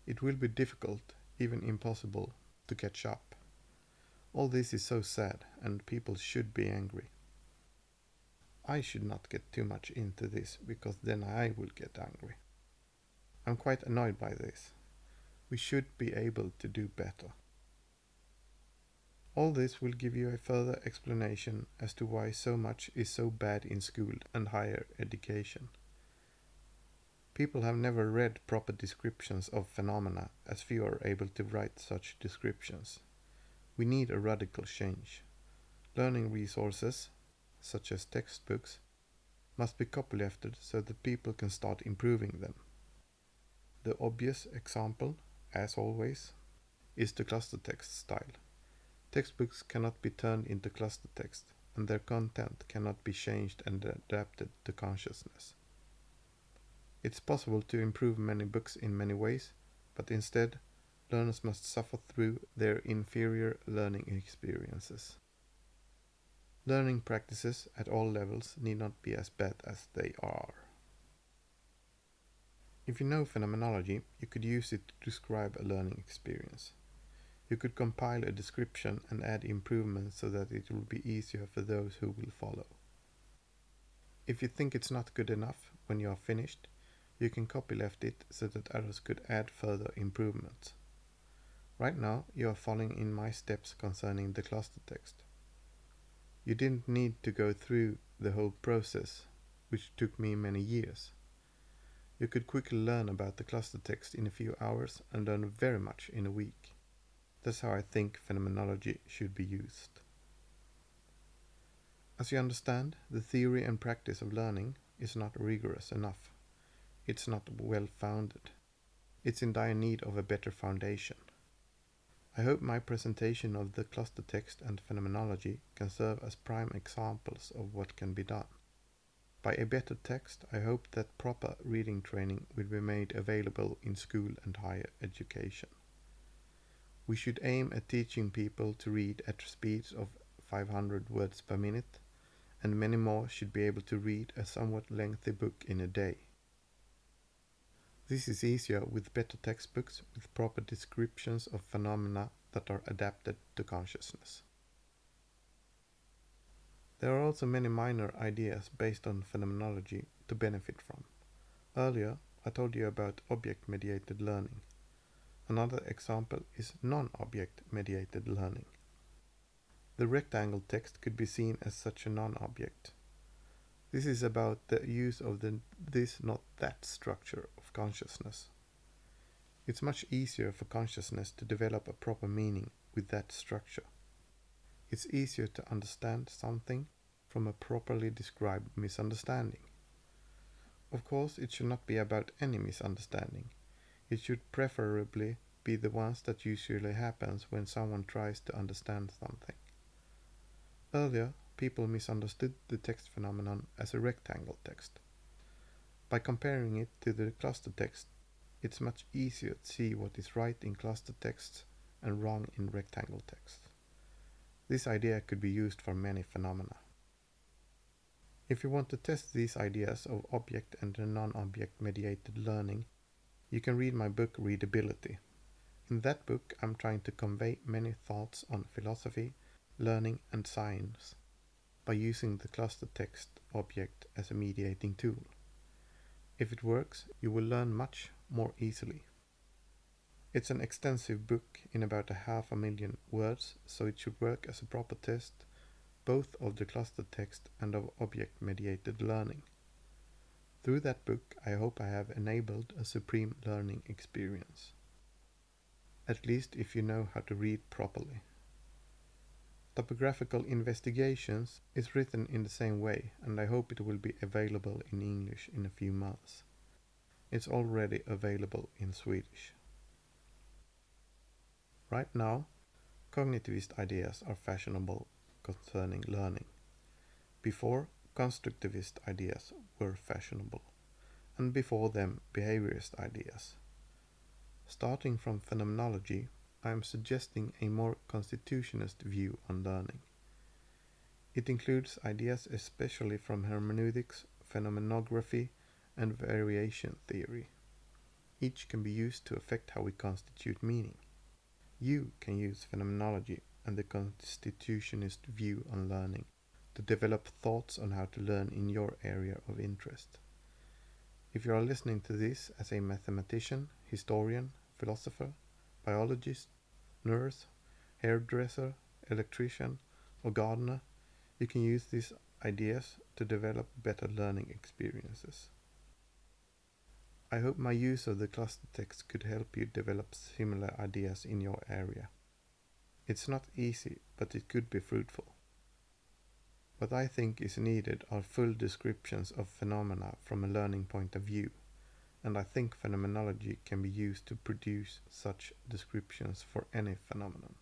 It will be difficult, even impossible, to catch up. All this is so sad, and people should be angry. I should not get too much into this, because then I will get angry. I'm quite annoyed by this. We should be able to do better. All this will give you a further explanation as to why so much is so bad in school and higher education. People have never read proper descriptions of phenomena, as few are able to write such descriptions. We need a radical change. Learning resources, such as textbooks, must be copylefted so that people can start improving them. The obvious example, as always, is the cluster text style. Textbooks cannot be turned into cluster text, and their content cannot be changed and adapted to consciousness. It's possible to improve many books in many ways, but instead, learners must suffer through their inferior learning experiences. Learning practices at all levels need not be as bad as they are. If you know phenomenology, you could use it to describe a learning experience. You could compile a description and add improvements so that it will be easier for those who will follow. If you think it's not good enough when you are finished, you can copyleft it so that others could add further improvements. Right now, you are following in my steps concerning the cluster text. You didn't need to go through the whole process, which took me many years. You could quickly learn about the cluster text in a few hours and learn very much in a week. That's how I think phenomenology should be used. As you understand, the theory and practice of learning is not rigorous enough. It's not well founded. It's in dire need of a better foundation. I hope my presentation of the cluster text and phenomenology can serve as prime examples of what can be done. By a better text, I hope that proper reading training will be made available in school and higher education. We should aim at teaching people to read at speeds of 500 words per minute, and many more should be able to read a somewhat lengthy book in a day. This is easier with better textbooks with proper descriptions of phenomena that are adapted to consciousness. There are also many minor ideas based on phenomenology to benefit from. Earlier, I told you about object-mediated learning. Another example is non-object mediated learning. The rectangle text could be seen as such a non-object. This is about the use of the this not that structure of consciousness. It's much easier for consciousness to develop a proper meaning with that structure. It's easier to understand something from a properly described misunderstanding. Of course, it should not be about any misunderstanding. It should preferably be the ones that usually happens when someone tries to understand something. Earlier, people misunderstood the text phenomenon as a rectangle text. By comparing it to the cluster text, it's much easier to see what is right in cluster texts and wrong in rectangle text. This idea could be used for many phenomena. If you want to test these ideas of object and non-object mediated learning, you can read my book Readability. In that book, I'm trying to convey many thoughts on philosophy, learning, and science by using the cluster text object as a mediating tool. If it works, you will learn much more easily. It's an extensive book in about 500,000 words, so it should work as a proper test both of the cluster text and of object-mediated learning. Through that book, I hope I have enabled a supreme learning experience. At least if you know how to read properly. Topographical Investigations is written in the same way, and I hope it will be available in English in a few months. It's already available in Swedish. Right now, cognitivist ideas are fashionable concerning learning. Before, constructivist ideas were fashionable, and before them, behaviorist ideas. Starting from phenomenology, I am suggesting a more constitutionist view on learning. It includes ideas especially from hermeneutics, phenomenography, and variation theory. Each can be used to affect how we constitute meaning. You can use phenomenology and the constitutionist view on learning to develop thoughts on how to learn in your area of interest. If you are listening to this as a mathematician, historian, philosopher, biologist, nurse, hairdresser, electrician, or gardener, you can use these ideas to develop better learning experiences. I hope my use of the cluster text could help you develop similar ideas in your area. It's not easy, but it could be fruitful. What I think is needed are full descriptions of phenomena from a learning point of view, and I think phenomenology can be used to produce such descriptions for any phenomenon.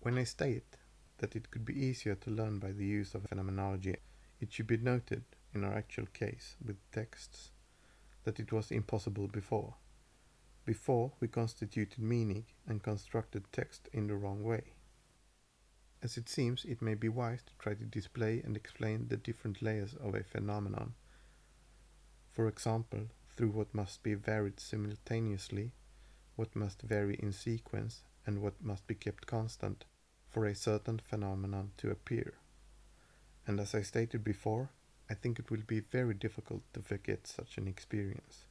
When I state that it could be easier to learn by the use of phenomenology, it should be noted in our actual case with texts that it was impossible before. Before, we constituted meaning and constructed text in the wrong way. As it seems, it may be wise to try to display and explain the different layers of a phenomenon, for example, through what must be varied simultaneously, what must vary in sequence, and what must be kept constant for a certain phenomenon to appear. And as I stated before, I think it will be very difficult to forget such an experience.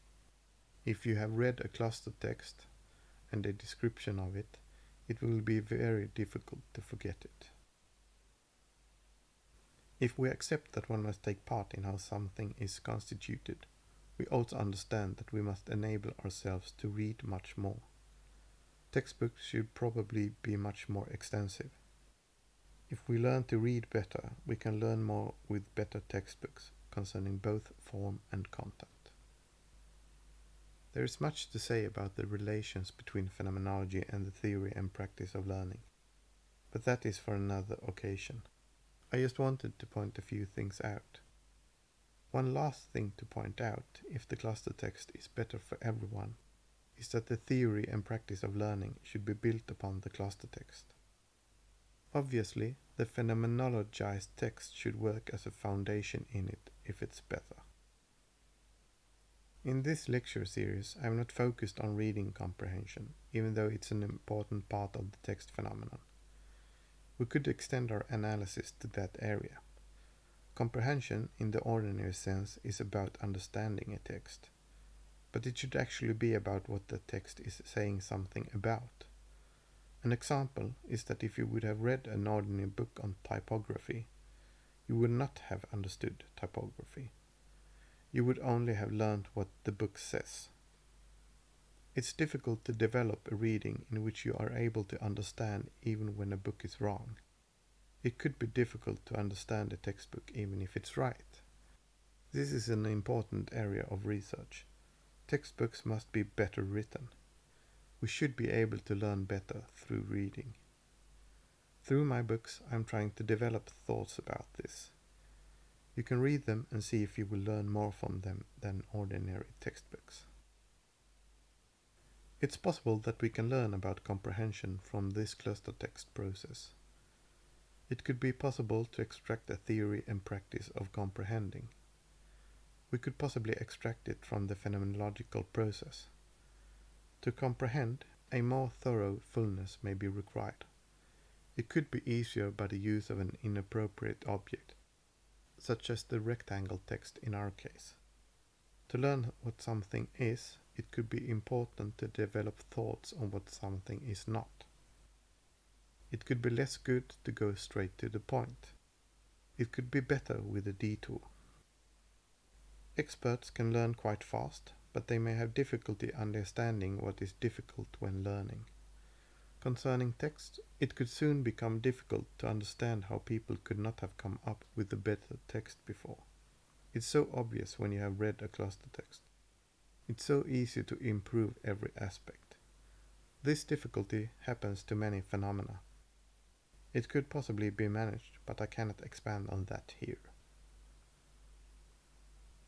If you have read a cluster text and a description of it, it will be very difficult to forget it. If we accept that one must take part in how something is constituted, we also understand that we must enable ourselves to read much more. Textbooks should probably be much more extensive. If we learn to read better, we can learn more with better textbooks concerning both form and content. There is much to say about the relations between phenomenology and the theory and practice of learning, but that is for another occasion. I just wanted to point a few things out. One last thing to point out, if the cluster text is better for everyone, is that the theory and practice of learning should be built upon the cluster text. Obviously, the phenomenologized text should work as a foundation in it if it's better. In this lecture series, I am not focused on reading comprehension, even though it's an important part of the text phenomenon. We could extend our analysis to that area. Comprehension, in the ordinary sense, is about understanding a text, but it should actually be about what the text is saying something about. An example is that if you would have read an ordinary book on typography, you would not have understood typography. You would only have learned what the book says. It's difficult to develop a reading in which you are able to understand even when a book is wrong. It could be difficult to understand a textbook even if it's right. This is an important area of research. Textbooks must be better written. We should be able to learn better through reading. Through my books, I'm trying to develop thoughts about this. You can read them and see if you will learn more from them than ordinary textbooks. It's possible that we can learn about comprehension from this cluster text process. It could be possible to extract a theory and practice of comprehending. We could possibly extract it from the phenomenological process. To comprehend, a more thorough fullness may be required. It could be easier by the use of an inappropriate object, such as the rectangle text in our case. To learn what something is, it could be important to develop thoughts on what something is not. It could be less good to go straight to the point. It could be better with a detour. Experts can learn quite fast, but they may have difficulty understanding what is difficult when learning. Concerning text, it could soon become difficult to understand how people could not have come up with a better text before. It's so obvious when you have read a cluster text. It's so easy to improve every aspect. This difficulty happens to many phenomena. It could possibly be managed, but I cannot expand on that here.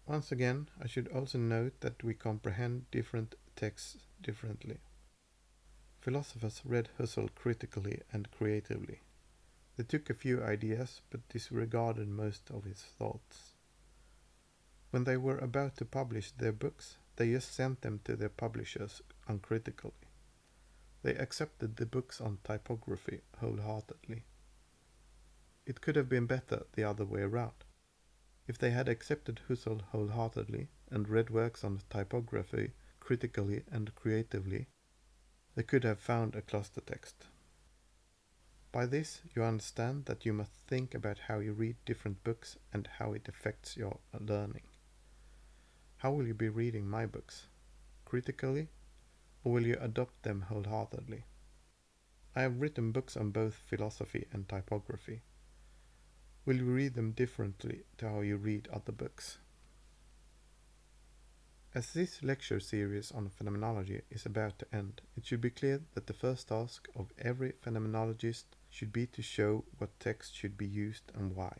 Once again, I should also note that we comprehend different texts differently. Philosophers read Husserl critically and creatively. They took a few ideas, but disregarded most of his thoughts. When they were about to publish their books, they just sent them to their publishers uncritically. They accepted the books on typography wholeheartedly. It could have been better the other way around. If they had accepted Husserl wholeheartedly and read works on typography critically and creatively, they could have found a cluster text. By this, you understand that you must think about how you read different books and how it affects your learning. How will you be reading my books? Critically, or will you adopt them wholeheartedly? I have written books on both philosophy and typography. Will you read them differently to how you read other books? As this lecture series on phenomenology is about to end, it should be clear that the first task of every phenomenologist should be to show what text should be used and why.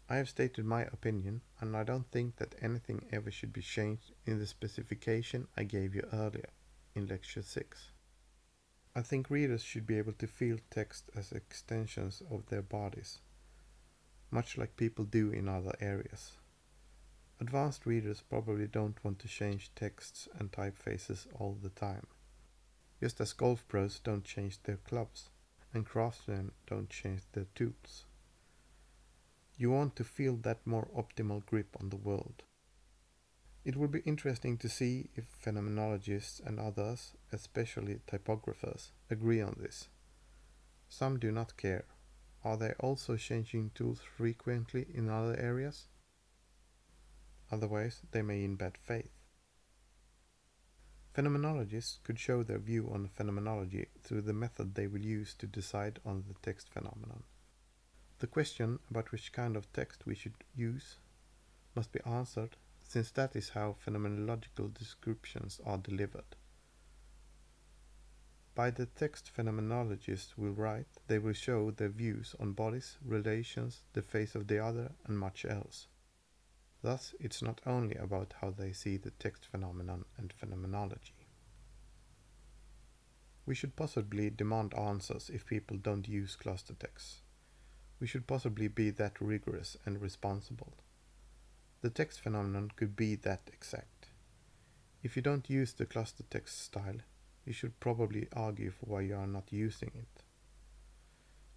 I have stated my opinion, and I don't think that anything ever should be changed in the specification I gave you earlier, in lecture 6. I think readers should be able to feel text as extensions of their bodies, much like people do in other areas. Advanced readers probably don't want to change texts and typefaces all the time, just as golf pros don't change their clubs, and craftsmen don't change their tools. You want to feel that more optimal grip on the world. It will be interesting to see if phenomenologists and others, especially typographers, agree on this. Some do not care. Are they also changing tools frequently in other areas? Otherwise, they may in bad faith. Phenomenologists could show their view on phenomenology through the method they will use to decide on the text phenomenon. The question about which kind of text we should use must be answered, since that is how phenomenological descriptions are delivered. By the text phenomenologists will write, they will show their views on bodies, relations, the face of the other, and much else. Thus, it's not only about how they see the text phenomenon and phenomenology. We should possibly demand answers if people don't use cluster texts. We should possibly be that rigorous and responsible. The text phenomenon could be that exact. If you don't use the cluster text style, you should probably argue for why you are not using it.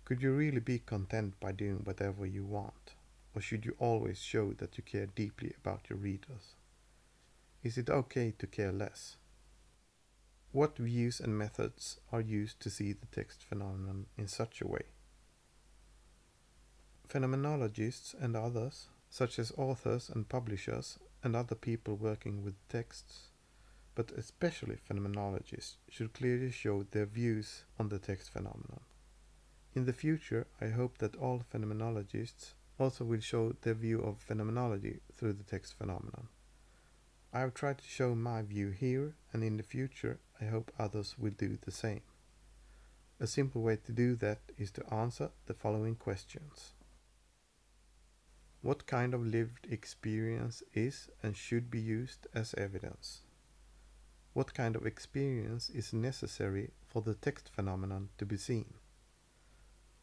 Could you really be content by doing whatever you want? Or should you always show that you care deeply about your readers? Is it okay to care less? What views and methods are used to see the text phenomenon in such a way? Phenomenologists and others, such as authors and publishers and other people working with texts, but especially phenomenologists, should clearly show their views on the text phenomenon. In the future, I hope that all phenomenologists also will show their view of phenomenology through the text phenomenon. I have tried to show my view here, and in the future I hope others will do the same. A simple way to do that is to answer the following questions. What kind of lived experience is and should be used as evidence? What kind of experience is necessary for the text phenomenon to be seen?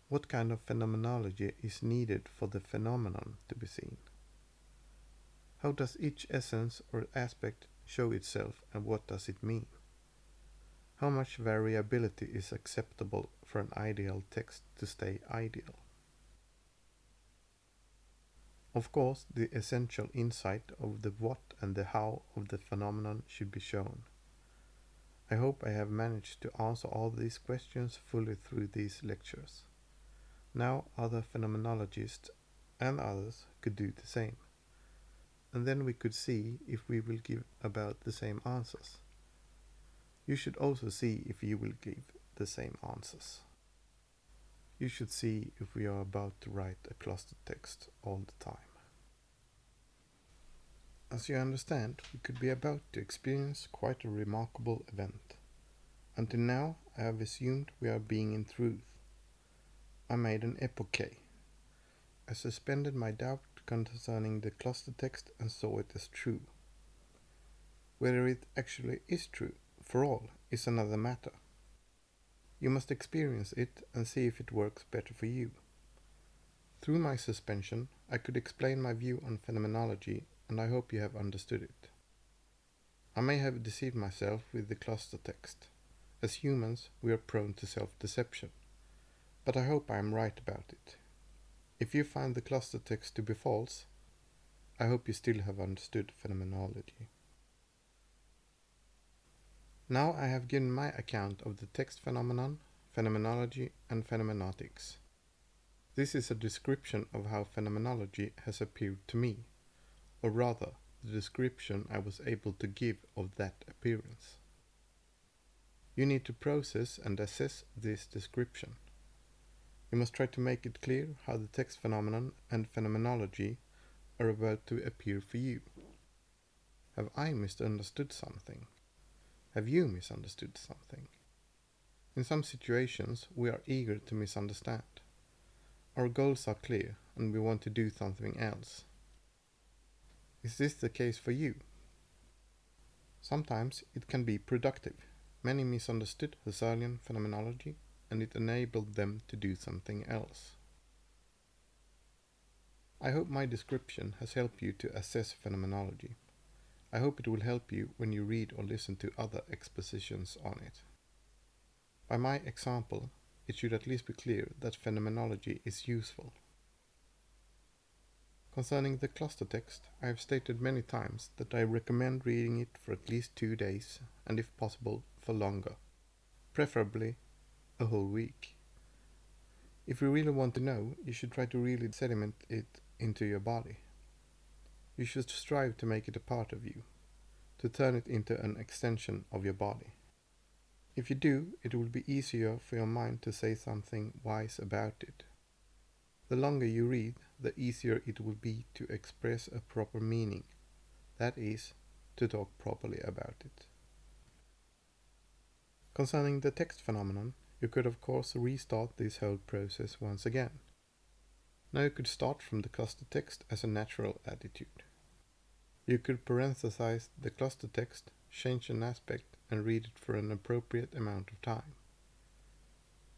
What kind of phenomenology is needed for the phenomenon to be seen? How does each essence or aspect show itself, and what does it mean? How much variability is acceptable for an ideal text to stay ideal? Of course, the essential insight of the what and the how of the phenomenon should be shown. I hope I have managed to answer all these questions fully through these lectures. Now other phenomenologists and others could do the same. And then we could see if we will give about the same answers. You should also see if you will give the same answers. You should see if we are about to write a clustered text all the time. As you understand, we could be about to experience quite a remarkable event. Until now, I have assumed we are being in truth. I made an epoche. I suspended my doubt concerning the cluster text and saw it as true. Whether it actually is true, for all, is another matter. You must experience it and see if it works better for you. Through my suspension, I could explain my view on phenomenology, and I hope you have understood it. I may have deceived myself with the cluster text. As humans, we are prone to self-deception, but I hope I am right about it. If you find the cluster text to be false, I hope you still have understood phenomenology. Now I have given my account of the text phenomenon, phenomenology, and phenomenautics. This is a description of how phenomenology has appeared to me, or rather, the description I was able to give of that appearance. You need to process and assess this description. You must try to make it clear how the text phenomenon and phenomenology are about to appear for you. Have I misunderstood something? Have you misunderstood something? In some situations, we are eager to misunderstand. Our goals are clear and we want to do something else. Is this the case for you? Sometimes it can be productive. Many misunderstood Husserlian phenomenology and it enabled them to do something else. I hope my description has helped you to assess phenomenology. I hope it will help you when you read or listen to other expositions on it. By my example, it should at least be clear that phenomenology is useful. Concerning the cluster text, I have stated many times that I recommend reading it for at least 2 days, and if possible, for longer. Preferably a whole week. If you really want to know, you should try to really sediment it into your body. You should strive to make it a part of you, to turn it into an extension of your body. If you do, it will be easier for your mind to say something wise about it. The longer you read, the easier it will be to express a proper meaning, that is, to talk properly about it. Concerning the text phenomenon, you could of course restart this whole process once again. Now you could start from the cluster text as a natural attitude. You could parenthesize the cluster text, change an aspect, and read it for an appropriate amount of time.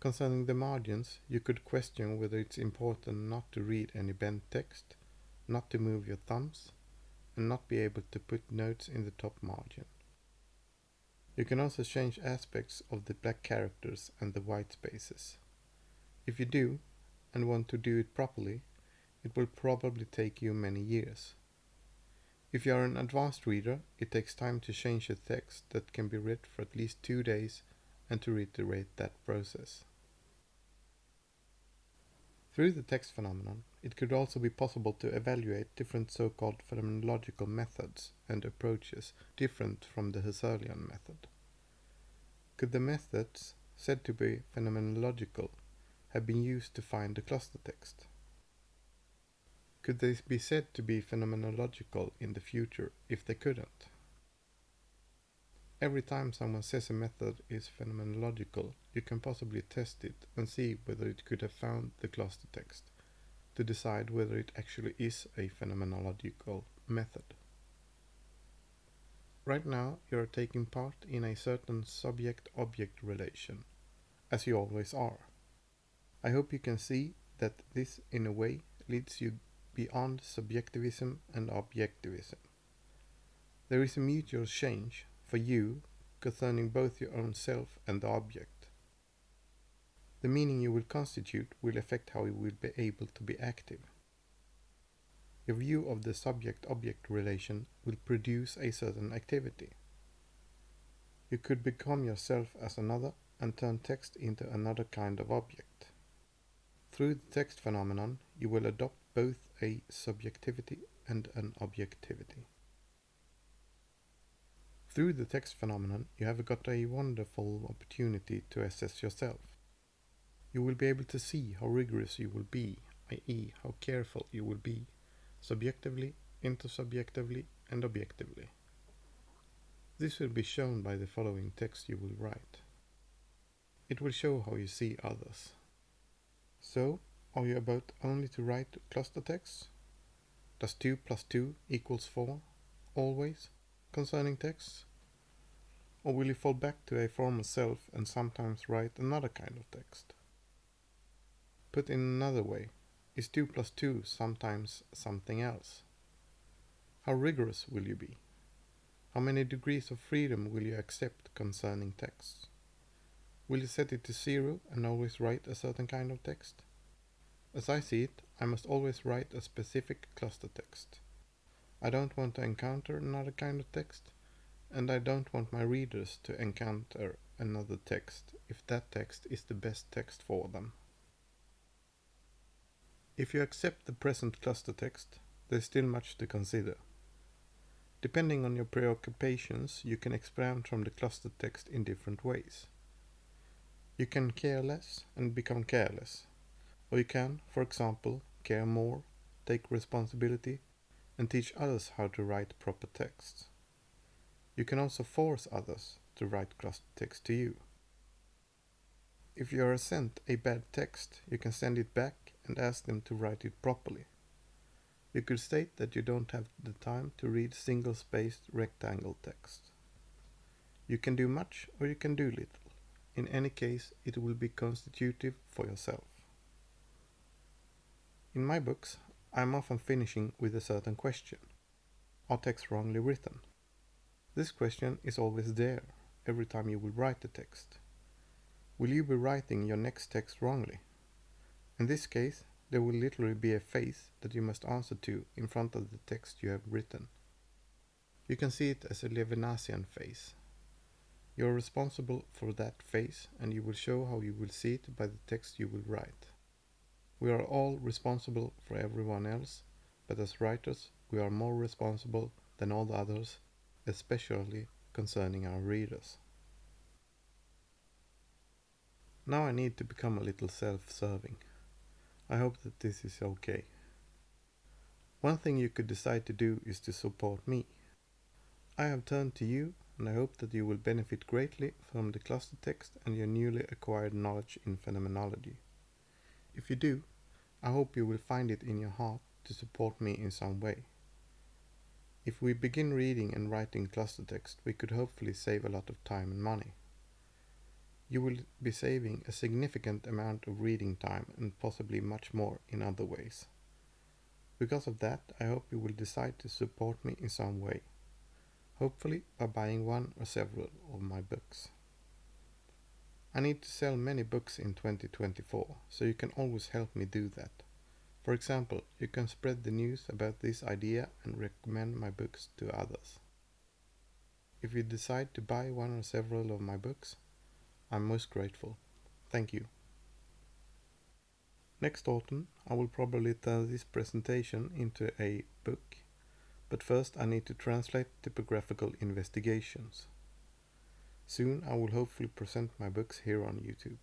Concerning the margins, you could question whether it's important not to read any bent text, not to move your thumbs, and not be able to put notes in the top margin. You can also change aspects of the black characters and the white spaces. If you do, and want to do it properly, it will probably take you many years. If you are an advanced reader, it takes time to change a text that can be read for at least 2 days and to reiterate that process. Through the text phenomenon, it could also be possible to evaluate different so-called phenomenological methods and approaches different from the Husserlian method. Could the methods said to be phenomenological have been used to find the cluster text? Could they be said to be phenomenological in the future if they couldn't? Every time someone says a method is phenomenological, you can possibly test it and see whether it could have found the cluster text, to decide whether it actually is a phenomenological method. Right now, you are taking part in a certain subject-object relation, as you always are. I hope you can see that this, in a way, leads you beyond subjectivism and objectivism. There is a mutual change for you concerning both your own self and the object. The meaning you will constitute will affect how you will be able to be active. Your view of the subject-object relation will produce a certain activity. You could become yourself as another and turn text into another kind of object. Through the text phenomenon, you will adopt both a subjectivity and an objectivity. Through the text phenomenon, you have got a wonderful opportunity to assess yourself. You will be able to see how rigorous you will be, i.e., how careful you will be, subjectively, intersubjectively, and objectively. This will be shown by the following text you will write. It will show how you see others. So, are you about only to write cluster texts? Does 2 plus 2 equals 4, always, concerning texts? Or will you fall back to a former self and sometimes write another kind of text? Put in another way, is 2 plus 2 sometimes something else? How rigorous will you be? How many degrees of freedom will you accept concerning texts? Will you set it to 0 and always write a certain kind of text? As I see it, I must always write a specific cluster text. I don't want to encounter another kind of text, and I don't want my readers to encounter another text if that text is the best text for them. If you accept the present cluster text, there is still much to consider. Depending on your preoccupations, you can expand from the cluster text in different ways. You can care less and become careless, or you can, for example, care more, take responsibility, and teach others how to write proper texts. You can also force others to write cluster text to you. If you are sent a bad text, you can send it back and ask them to write it properly. You could state that you don't have the time to read single-spaced rectangle text. You can do much or you can do little. In any case, it will be constitutive for yourself. In my books, I am often finishing with a certain question. Are texts wrongly written? This question is always there, every time you will write the text. Will you be writing your next text wrongly? In this case, there will literally be a face that you must answer to in front of the text you have written. You can see it as a Levinasian face. You are responsible for that face, and you will show how you will see it by the text you will write. We are all responsible for everyone else, but as writers we are more responsible than all the others, especially concerning our readers. Now I need to become a little self-serving. I hope that this is okay. One thing you could decide to do is to support me. I have turned to you, and I hope that you will benefit greatly from the cluster text and your newly acquired knowledge in phenomenology. If you do, I hope you will find it in your heart to support me in some way. If we begin reading and writing cluster text, we could hopefully save a lot of time and money. You will be saving a significant amount of reading time and possibly much more in other ways. Because of that, I hope you will decide to support me in some way, hopefully by buying one or several of my books. I need to sell many books in 2024, so you can always help me do that. For example, you can spread the news about this idea and recommend my books to others. If you decide to buy one or several of my books, I'm most grateful. Thank you. Next autumn, I will probably turn this presentation into a book, but first I need to translate typographical investigations. Soon I will hopefully present my books here on YouTube.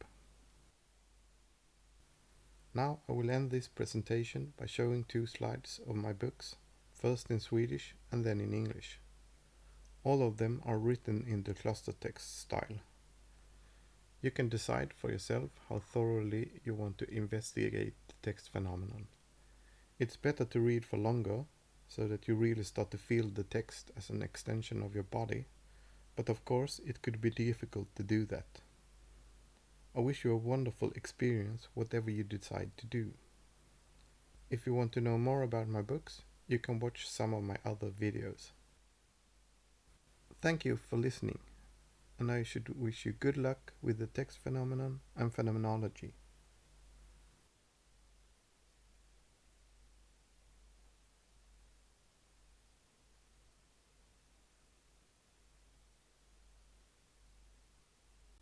Now I will end this presentation by showing 2 slides of my books, first in Swedish and then in English. All of them are written in the cluster text style. You can decide for yourself how thoroughly you want to investigate the text phenomenon. It's better to read for longer, so that you really start to feel the text as an extension of your body, but of course it could be difficult to do that. I wish you a wonderful experience whatever you decide to do. If you want to know more about my books, you can watch some of my other videos. Thank you for listening, and I should wish you good luck with the text phenomenon and phenomenology.